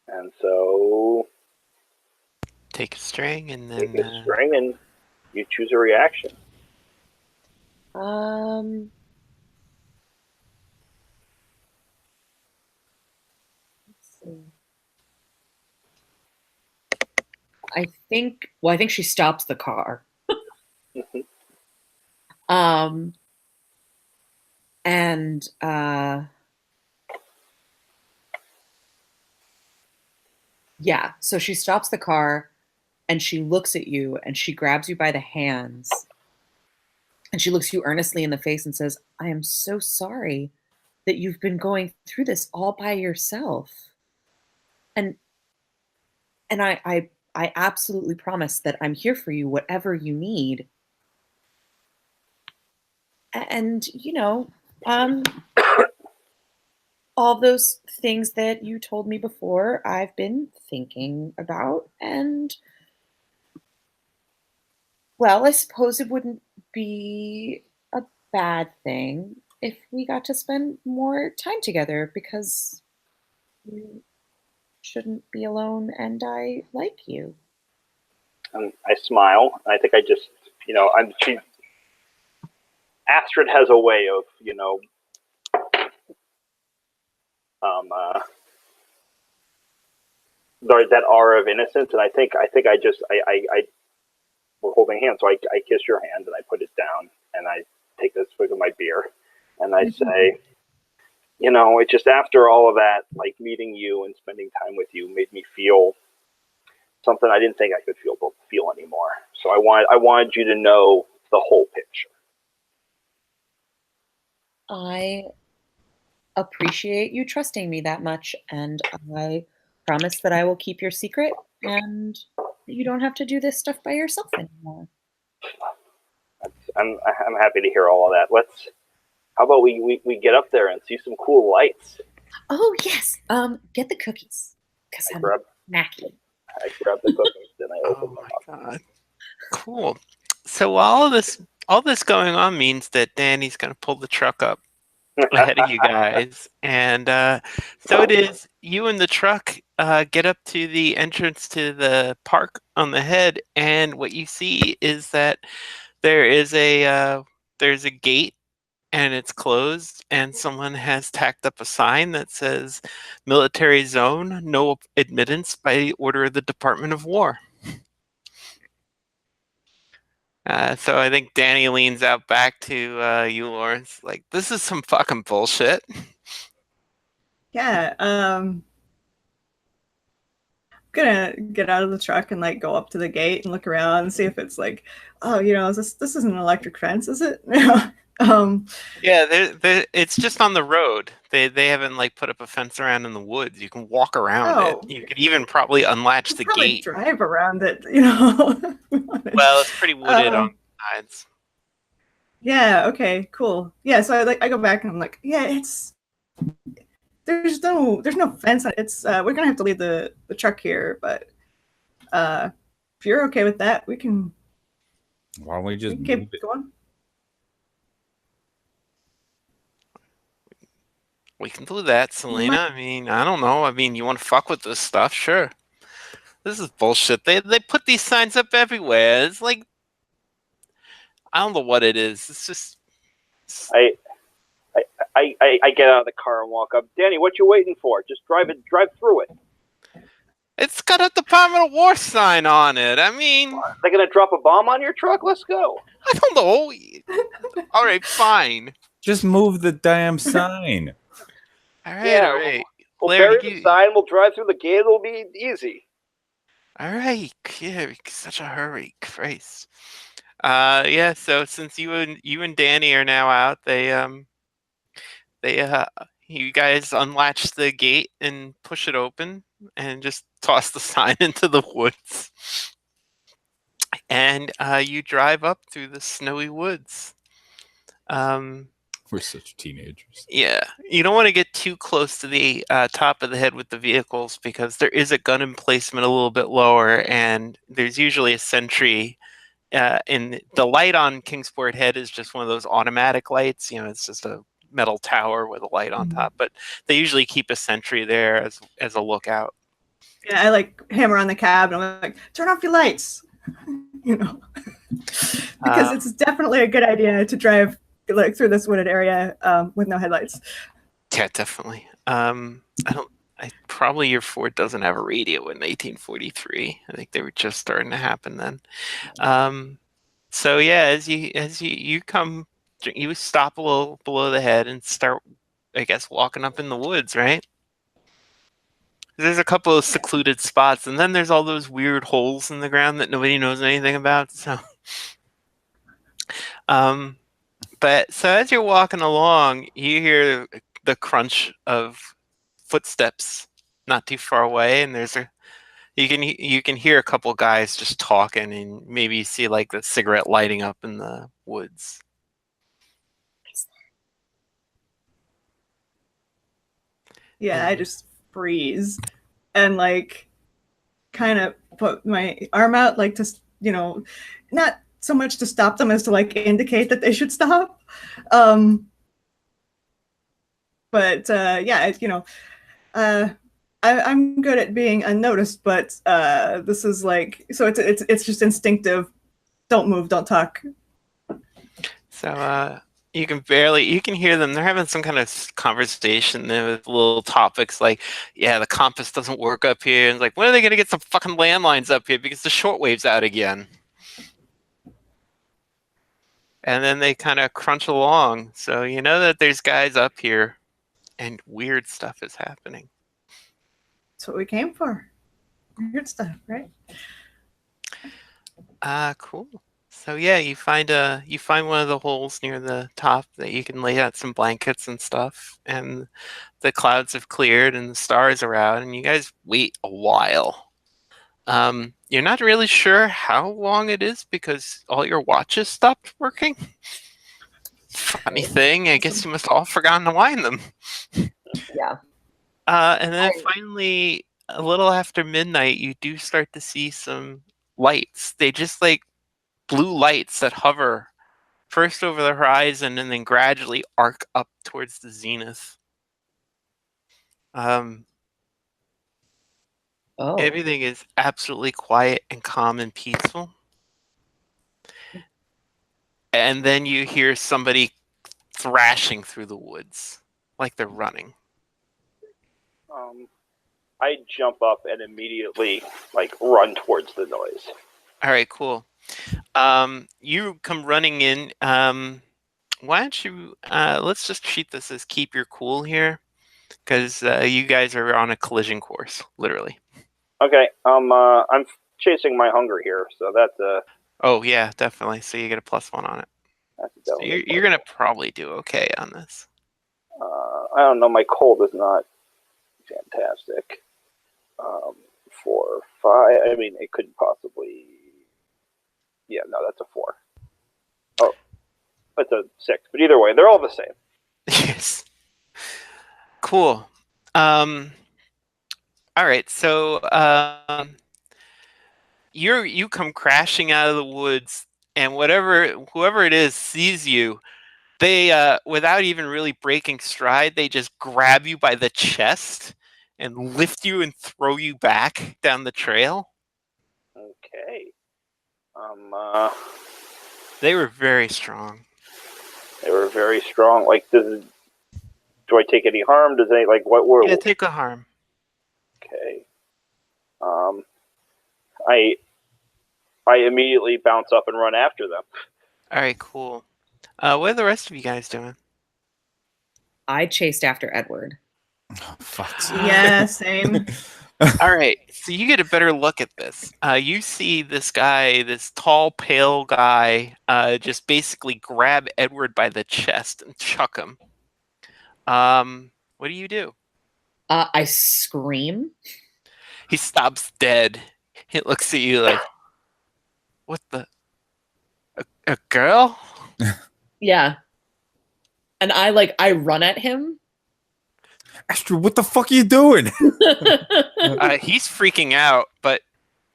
And so take a string and then take a string and you choose a reaction. Let's see. I think she stops the car. And yeah, so she stops the car and she looks at you and she grabs you by the hands and she looks you earnestly in the face and says, I am so sorry that you've been going through this all by yourself. And I absolutely promise that I'm here for you, whatever you need. And, all those things that you told me before, I've been thinking about. And, well, I suppose it wouldn't be a bad thing if we got to spend more time together, because you shouldn't be alone and I like you. I smile. I think I just, Astrid has a way of, that aura of innocence, and I think we're holding hands, so I kiss your hand and I put it down and I take a swig of my beer and I say, it's just after all of that, meeting you and spending time with you made me feel something I didn't think I could feel anymore. So I wanted you to know the whole picture. I appreciate you trusting me that much, and I promise that I will keep your secret and you don't have to do this stuff by yourself anymore. I'm happy to hear all of that. How about we get up there and see some cool lights? Oh yes. Get the cookies. Because I'm snacky. I grab the cookies and I open them up. Oh my god. Cool. So while all this going on means that Danny's gonna pull the truck up ahead of you guys. And so it is you and the truck get up to the entrance to the park on the head, and what you see is that there's a gate and it's closed, and someone has tacked up a sign that says military zone, no admittance by order of the Department of War. So I think Danny leans out back to you, Lawrence, like, this is some fucking bullshit. Yeah, gonna get out of the truck and like go up to the gate and look around and see if it's like, oh, this isn't an electric fence, is it? Yeah, it's just on the road. They haven't like put up a fence around in the woods. You can walk around it. You could even probably unlatch the probably gate. Drive around it, Well, it's pretty wooded on the sides. Yeah. Okay. Cool. Yeah. So I go back and I'm like, yeah, there's no fence. It's we're gonna have to leave the truck here, but if you're okay with that, we can. Why don't we just keep move it? going? We can do that, Selina. I mean, I don't know. I mean, you want to fuck with this stuff? Sure. This is bullshit. They put these signs up everywhere. It's like, I don't know what it is. It's just. I get out of the car and walk up. Danny, what you waiting for? Just drive through it. It's got a Department of War sign on it. I mean, they're gonna drop a bomb on your truck? Let's go. I don't know. All right, fine. Just move the damn sign. All right. We'll bury the sign. We'll drive through the gate. It'll be easy. All right. Yeah, such a hurry, Christ. Yeah. So since you and Danny are now out, you guys unlatch the gate and push it open and just toss the sign into the woods. And you drive up through the snowy woods. We're such teenagers. Yeah. You don't want to get too close to the top of the head with the vehicles because there is a gun emplacement a little bit lower, and there's usually a sentry. And the light on Kingsport Head is just one of those automatic lights. It's just a metal tower with a light on top, but they usually keep a sentry there as a lookout. Yeah, I like hammer on the cab and I'm like, turn off your lights, because it's definitely a good idea to drive like through this wooded area with no headlights. Yeah, definitely. Probably your Ford doesn't have a radio in 1843. I think they were just starting to happen then. So yeah, as you come. You stop a little below the head and start, I guess, walking up in the woods, right? There's a couple of secluded spots, and then there's all those weird holes in the ground that nobody knows anything about. So, but as you're walking along, you hear the crunch of footsteps not too far away, and you can hear a couple guys just talking, and maybe you see like the cigarette lighting up in the woods. Yeah, I just freeze and like kind of put my arm out, like to, not so much to stop them as to like indicate that they should stop. But yeah, I'm good at being unnoticed, but this is like, so it's just instinctive. Don't move, don't talk. So you can hear them. They're having some kind of conversation there with little topics like, yeah, the compass doesn't work up here. And it's like, when are they going to get some fucking landlines up here because the shortwave's out again? And then they kind of crunch along. So you know that there's guys up here and weird stuff is happening. That's what we came for. Weird stuff, right? Cool. So yeah, you find one of the holes near the top that you can lay out some blankets and stuff, and the clouds have cleared and the stars are out, and you guys wait a while. You're not really sure how long it is because all your watches stopped working. Funny thing, I guess you must have all forgotten to wind them. Yeah. And then finally, a little after midnight, you do start to see some lights. They just like blue lights that hover first over the horizon and then gradually arc up towards the zenith. Oh. Everything is absolutely quiet and calm and peaceful. And then you hear somebody thrashing through the woods like they're running. I jump up and immediately run towards the noise. All right, cool. You come running in. Why don't you? Let's just treat this as keep your cool here, because you guys are on a collision course, literally. Okay. I'm chasing my hunger here, so that's Oh yeah, definitely. So you get a +1 on it. So you're gonna probably do okay on this. I don't know. My cold is not fantastic. 4, 5. I mean, it couldn't possibly. Yeah, no, that's a 4. Oh, that's a 6. But either way, they're all the same. Yes. Cool. All right. So you come crashing out of the woods, and whoever it is sees you. They without even really breaking stride, they just grab you by the chest and lift you and throw you back down the trail. Okay. They were very strong. They were very strong. Do I take any harm? Does any what were? Yeah, take a harm. Okay. I immediately bounce up and run after them. All right, cool. What are the rest of you guys doing? I chased after Edward. Oh, fuck. Yeah, same. All right, so you get a better look at this. You see this guy, this tall, pale guy, just basically grab Edward by the chest and chuck him. What do you do? I scream. He stops dead. He looks at you like, what the? A girl? Yeah. And I run at him. Astrid, what the fuck are you doing? He's freaking out, but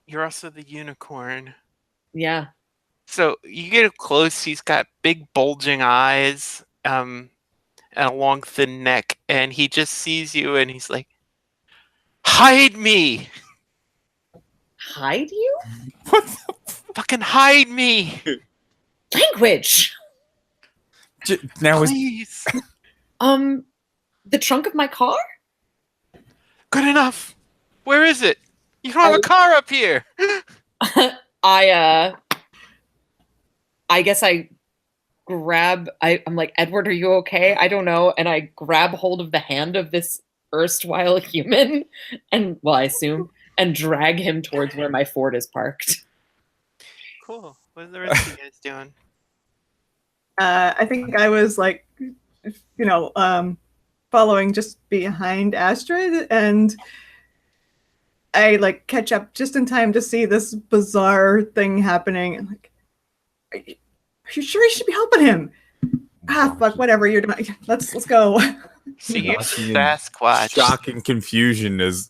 you're also the unicorn. Yeah. So you get close. He's got big bulging eyes, and a long thin neck, and he just sees you, and he's like, "Hide me! Hide you? What the Fucking hide me! Language. now is Please! The trunk of my car? Good enough. Where is it? You don't have a car up here." I guess I'm like, Edward, are you okay? I don't know. And I grab hold of the hand of this erstwhile human and, well, I assume, and drag him towards where my Ford is parked. Cool. What are the rest of you guys doing? I think I was following just behind Astrid, and I catch up just in time to see this bizarre thing happening. And are you sure you should be helping him? Fuck, whatever you're doing. Let's go. So you're Sasquatch. shock and confusion as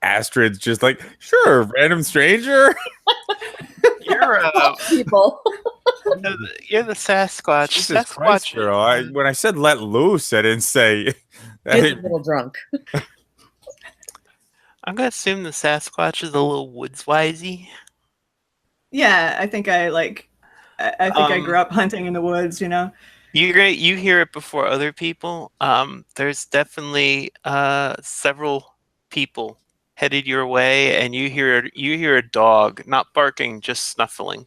Astrid's just like, sure, random stranger. You're People. you're the Sasquatch. Jesus Christ, girl. When I said let loose, I didn't say. He's a little drunk. I'm gonna assume the Sasquatch is a little woods-wisey. Yeah, I think I grew up hunting in the woods, You hear it before other people. There's definitely several people headed your way, and you hear a dog not barking, just snuffling.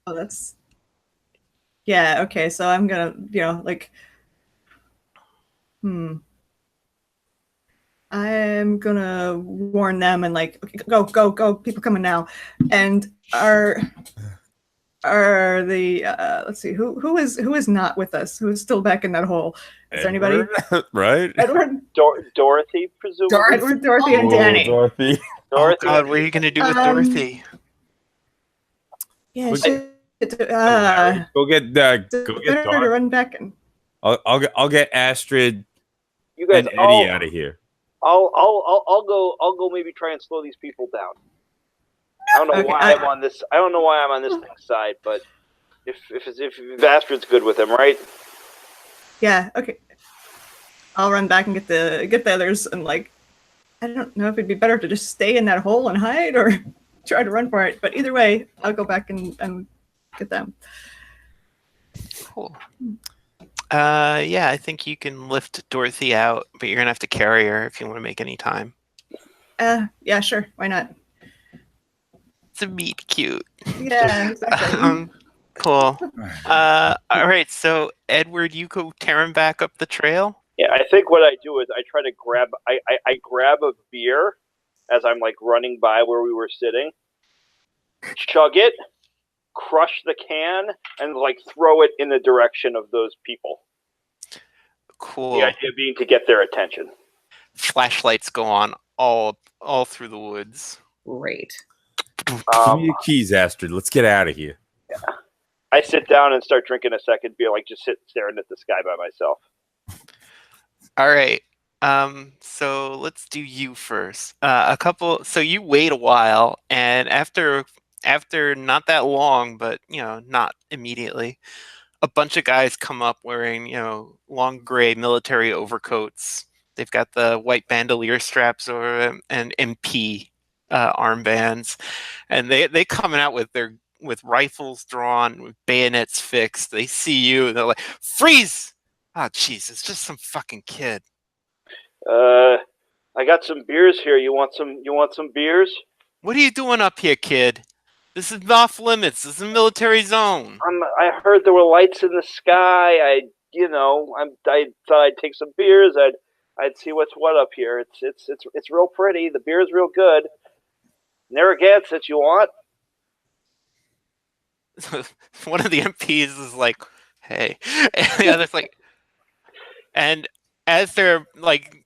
Oh, that's. Yeah. Okay. So I'm gonna, I'm gonna warn them and okay, go, people coming now, and are the let's see who is not with us, who is still back in that hole? Is there anybody? Right? Edward, Dorothy, presumably. Edward, Dorothy, and Danny. Dorothy. Oh God, what are you gonna do with Dorothy? Yeah, Go get better to Dorothy. run back and. I'll get Astrid You guys, and Eddie out of here. I'll go maybe try and slow these people down. I don't know Okay, why I'm on this. I don't know why I'm on this thing's side, but if Astrid's good with him, right? Yeah, okay. I'll run back and get the others, and like, I don't know if it'd be better to just stay in that hole and hide or try to run for it. But either way, I'll go back and get them. Cool. Yeah, I think you can lift Dorothy out, but you're gonna have to carry her if you want to make any time. Yeah, sure. Why not? It's a meet cute. Yeah, exactly. Cool. All right, so Edward, you go tearing back up the trail. Yeah, I think what I do is I try to grab. I grab a beer as I'm like running by where we were sitting, chug it, crush the can, and like throw it in the direction of those people. Cool. The idea being to get their attention. Flashlights go on all through the woods. Great. Give me your keys, Astrid. Let's get out of here. Yeah. I sit down and start drinking a second beer, like just staring at the sky by myself. All right. So let's do you first. So you wait a while, and after not that long, but not immediately, a bunch of guys come up wearing, long gray military overcoats. They've got the white bandolier straps or and MP armbands, and they coming out with rifles drawn, with bayonets fixed. They see you, and they're like, "Freeze!" Oh, jeez, it's just some fucking kid. I got some beers here. You want some beers? What are you doing up here, kid? This is off limits. This is a military zone. I heard there were lights in the sky. I thought I'd take some beers. I'd see what's what up here. It's real pretty. The beer's real good. Narragansett, you want? One of the MPs is like, "Hey," and the other's like, and as they're like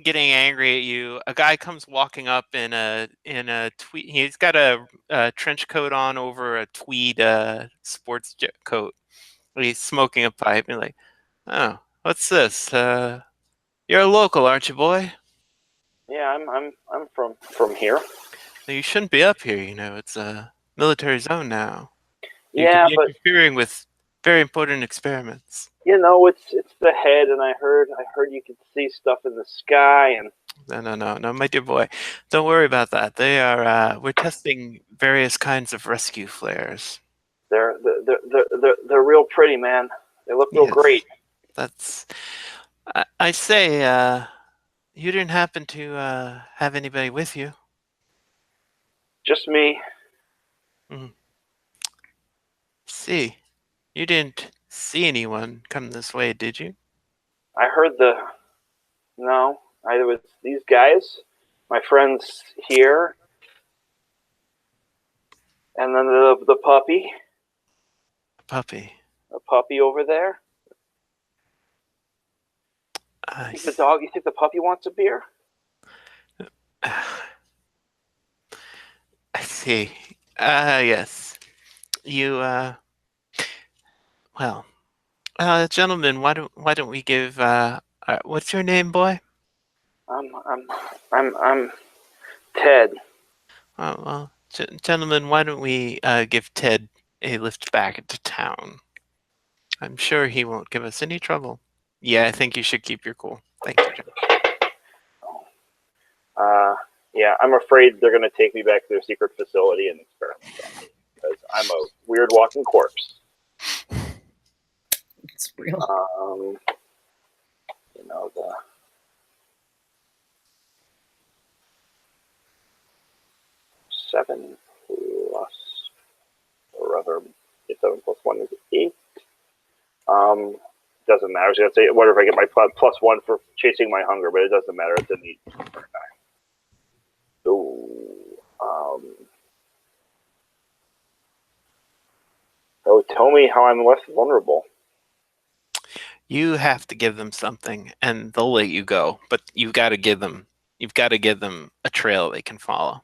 getting angry at you, a guy comes walking up in a tweed. He's got a trench coat on over a tweed sports coat. He's smoking a pipe and like, "Oh, what's this? You're a local, aren't you, boy?" Yeah, I'm from here. You shouldn't be up here. It's a military zone now. You Yeah, could be but interfering with very important experiments. It's the head, and I heard you could see stuff in the sky, and No, my dear boy, don't worry about that. They are. We're testing various kinds of rescue flares. they're real pretty, man. They look real great. That's. I say, you didn't happen to have anybody with you? Just me. See, you didn't see anyone come this way, did you? I heard No, it was these guys, my friends here, and then the puppy. Puppy. A puppy over there. You think the dog? You think the puppy wants a beer? I see. Yes. You. Well, gentlemen, why don't we give? What's your name, boy? I'm Ted. Oh well, gentlemen, why don't we give Ted a lift back into town? I'm sure he won't give us any trouble. Yeah, I think you should keep your cool. Thank you, Jim. Yeah, I'm afraid they're going to take me back to their secret facility and experiment on me because I'm a weird walking corpse. It's real. The 7 plus, or rather, 7 plus 1 is 8. Doesn't matter. I was going to say, what if I get my +1 for chasing my hunger, but it doesn't matter. It's a neat. So tell me how I'm less vulnerable. You have to give them something, and they'll let you go. But you've got to give them a trail they can follow.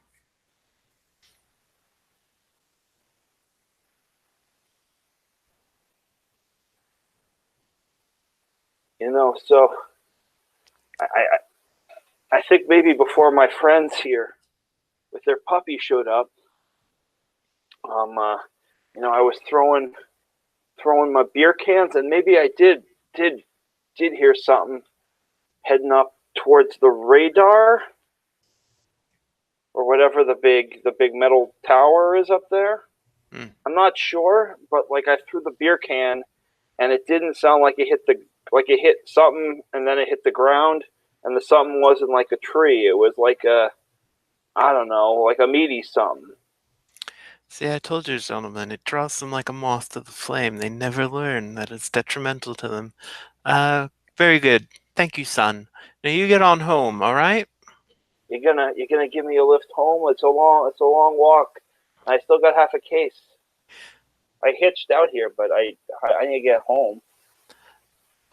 So I think maybe before my friends here their puppy showed up. I was throwing my beer cans, and maybe I did hear something heading up towards the radar, or whatever the big metal tower is up there. I'm not sure, but like I threw the beer can, and it didn't sound like it hit something, and then it hit the ground, and the something wasn't like a tree. It was like I don't know, like a meaty something. See, I told you, gentlemen, it draws them like a moth to the flame. They never learn that it's detrimental to them. Very good. Thank you, son. Now you get on home, all right? You're gonna give me a lift home? It's a long walk. I still got half a case. I hitched out here, but I need to get home.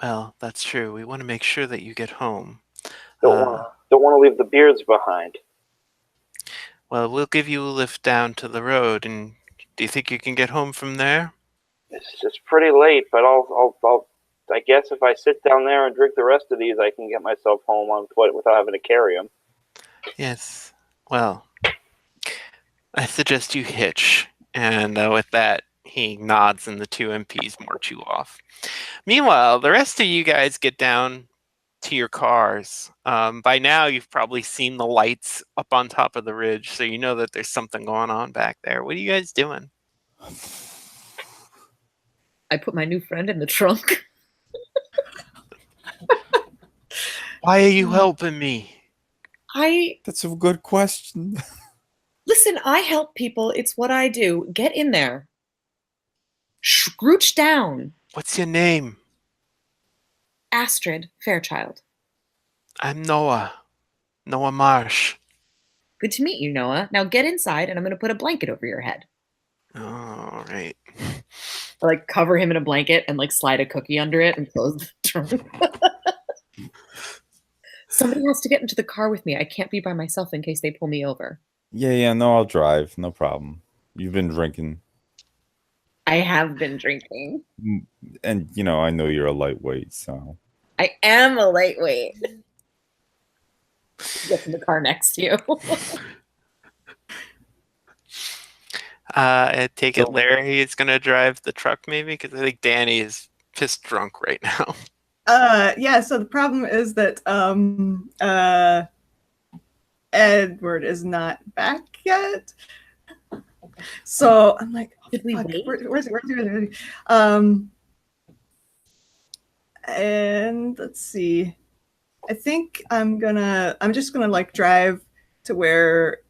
Well, that's true. We want to make sure that you get home. Don't want to leave the beards behind. Well, we'll give you a lift down to the road, and do you think you can get home from there? It's pretty late, but I guess if I sit down there and drink the rest of these, I can get myself home on foot without having to carry them. Yes. Well, I suggest you hitch. And with that, he nods and the two MPs march you off. Meanwhile, the rest of you guys get down to your cars. By now, you've probably seen the lights up on top of the ridge, so you know that there's something going on back there. What are you guys doing? I put my new friend in the trunk. Why are you helping me? That's a good question. Listen, I help people. It's what I do. Get in there. Scrooch down. What's your name? Astrid Fairchild. I'm Noah. Noah Marsh. Good to meet you, Noah. Now get inside, and I'm going to put a blanket over your head. All right. I, like, cover him in a blanket and, like, slide a cookie under it and close the trunk. Somebody has to get into the car with me. I can't be by myself in case they pull me over. Yeah, no, I'll drive. No problem. You've been drinking. I have been drinking. And, I know you're a lightweight, so. I am a lightweight. Get in the car next to you. I take it Larry is going to drive the truck maybe? Because I think Danny is pissed drunk right now. Yeah, so the problem is that Edward is not back yet. So I'm like, did we wait? Where's and let's see. I think I'm just gonna like drive to where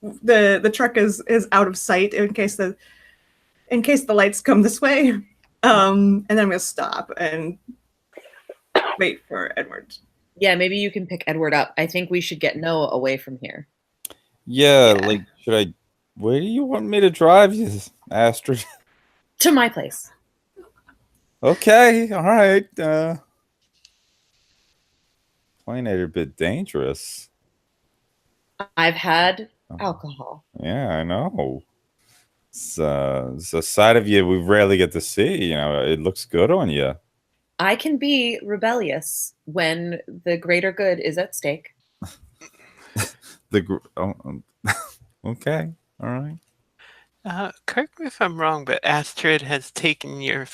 the truck is out of sight in case the lights come this way. And then I'm gonna stop and wait for Edward. Yeah, maybe you can pick Edward up. I think we should get Noah away from here. Yeah. Like, where do you want me to drive you, Astrid? To my place. Okay, all right. Playing it a bit dangerous. I've had alcohol. Yeah, I know. It's a side of you we rarely get to see. It looks good on you. I can be rebellious when the greater good is at stake. Okay, all right. Correct me if I'm wrong, but Astrid has taken a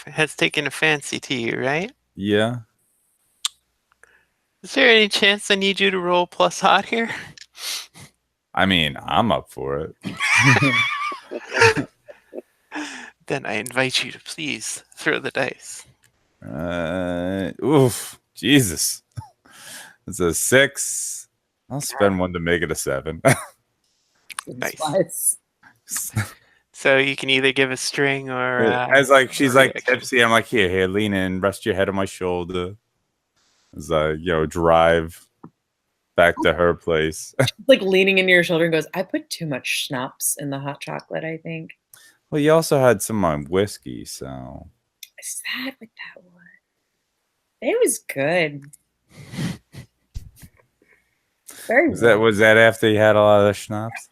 fancy to you, right? Yeah. Is there any chance I need you to roll plus hot here? I mean, I'm up for it. Then I invite you to please throw the dice. Oof, Jesus. It's a 6. I'll spend one to make it a 7. Nice. So you can either give a string or she's tipsy. I'm like, here, lean in, rest your head on my shoulder. As I, drive back to her place. Like leaning into your shoulder and goes, I put too much schnapps in the hot chocolate, I think. Well, you also had some whiskey, so. Is that what that was? It was good. Was that after you had a lot of the schnapps?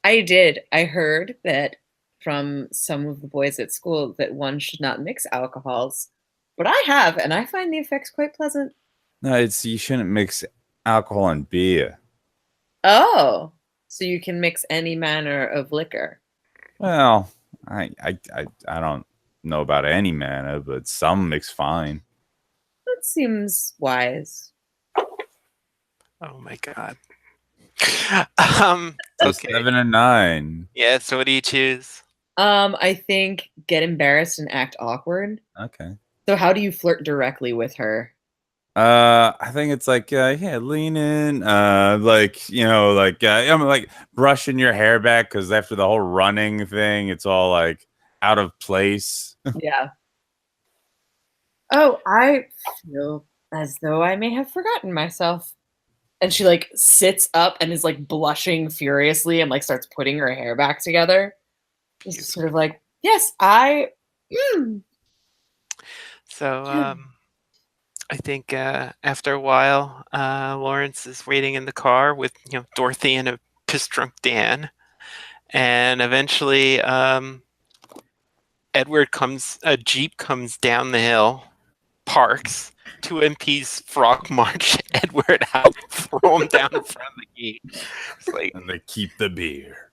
I did. I heard that from some of the boys at school that one should not mix alcohols. But I have, and I find the effects quite pleasant. No, you shouldn't mix alcohol and beer. Oh, so you can mix any manner of liquor. Well, I don't know about any mana, but some mix fine. That seems wise. Oh my god. So Okay. 7 and 9. Yeah, so what do you choose? I think get embarrassed and act awkward. Okay. So how do you flirt directly with her? I think it's like yeah, lean in, like I'm like brushing your hair back because after the whole running thing, it's all like out of place. Yeah. Oh, I feel as though I may have forgotten myself. And she like sits up and is like blushing furiously and like starts putting her hair back together. It's just sort of like, yes, I. So I think after a while, Lawrence is waiting in the car with Dorothy and a piss drunk Dan, and eventually a Jeep comes down the hill, parks. Two MPs frog march Edward out, throw him down in front of the gate. It's like, And they keep the beer.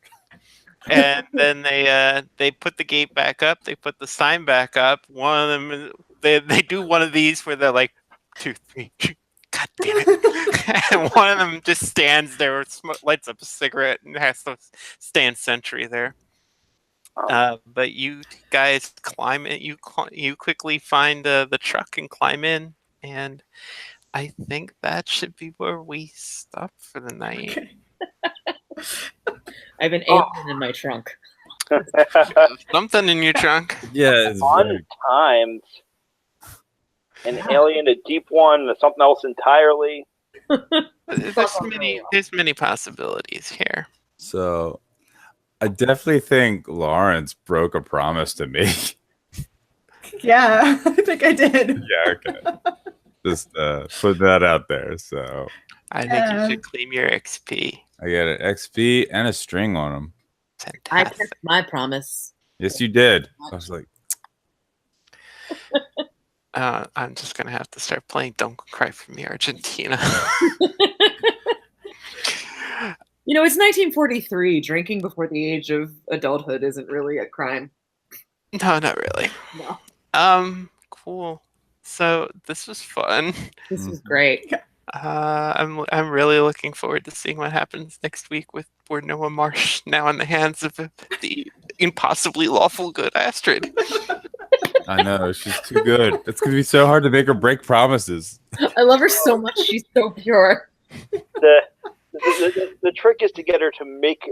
and then they put the gate back up. They put the sign back up. One of them, they do one of these where they're like, 2, 3, God damn it! And one of them just stands there, lights up a cigarette, and has to stand sentry there. But you guys climb it. You quickly find the truck and climb in, and I think that should be where we stop for the night. Okay. I have an alien in my trunk. Something in your trunk. Yeah, it's Fun times. An alien, a deep one, something else entirely. There's many possibilities here. so. I definitely think Lawrence broke a promise to me. Yeah, I think I did. Yeah, okay. Just put that out there. So I think you should claim your XP. I got an XP and a string on them. I Fantastic. kept my promise. Yes, you did. I was like, I'm just gonna have to start playing "Don't Cry for Me, Argentina." You know, it's 1943. Drinking before the age of adulthood isn't really a crime. No, not really. No. Cool. So this was fun. This was great. I'm really looking forward to seeing what happens next week with poor Noah Marsh now in the hands of the impossibly lawful good Astrid. I know, she's too good. It's going to be so hard to make her break promises. I love her so much. She's so pure. The trick is to get her to make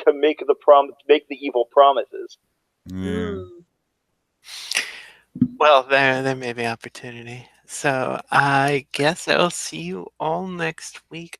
the evil promises. Yeah. Well, there may be opportunity. So I guess I'll see you all next week.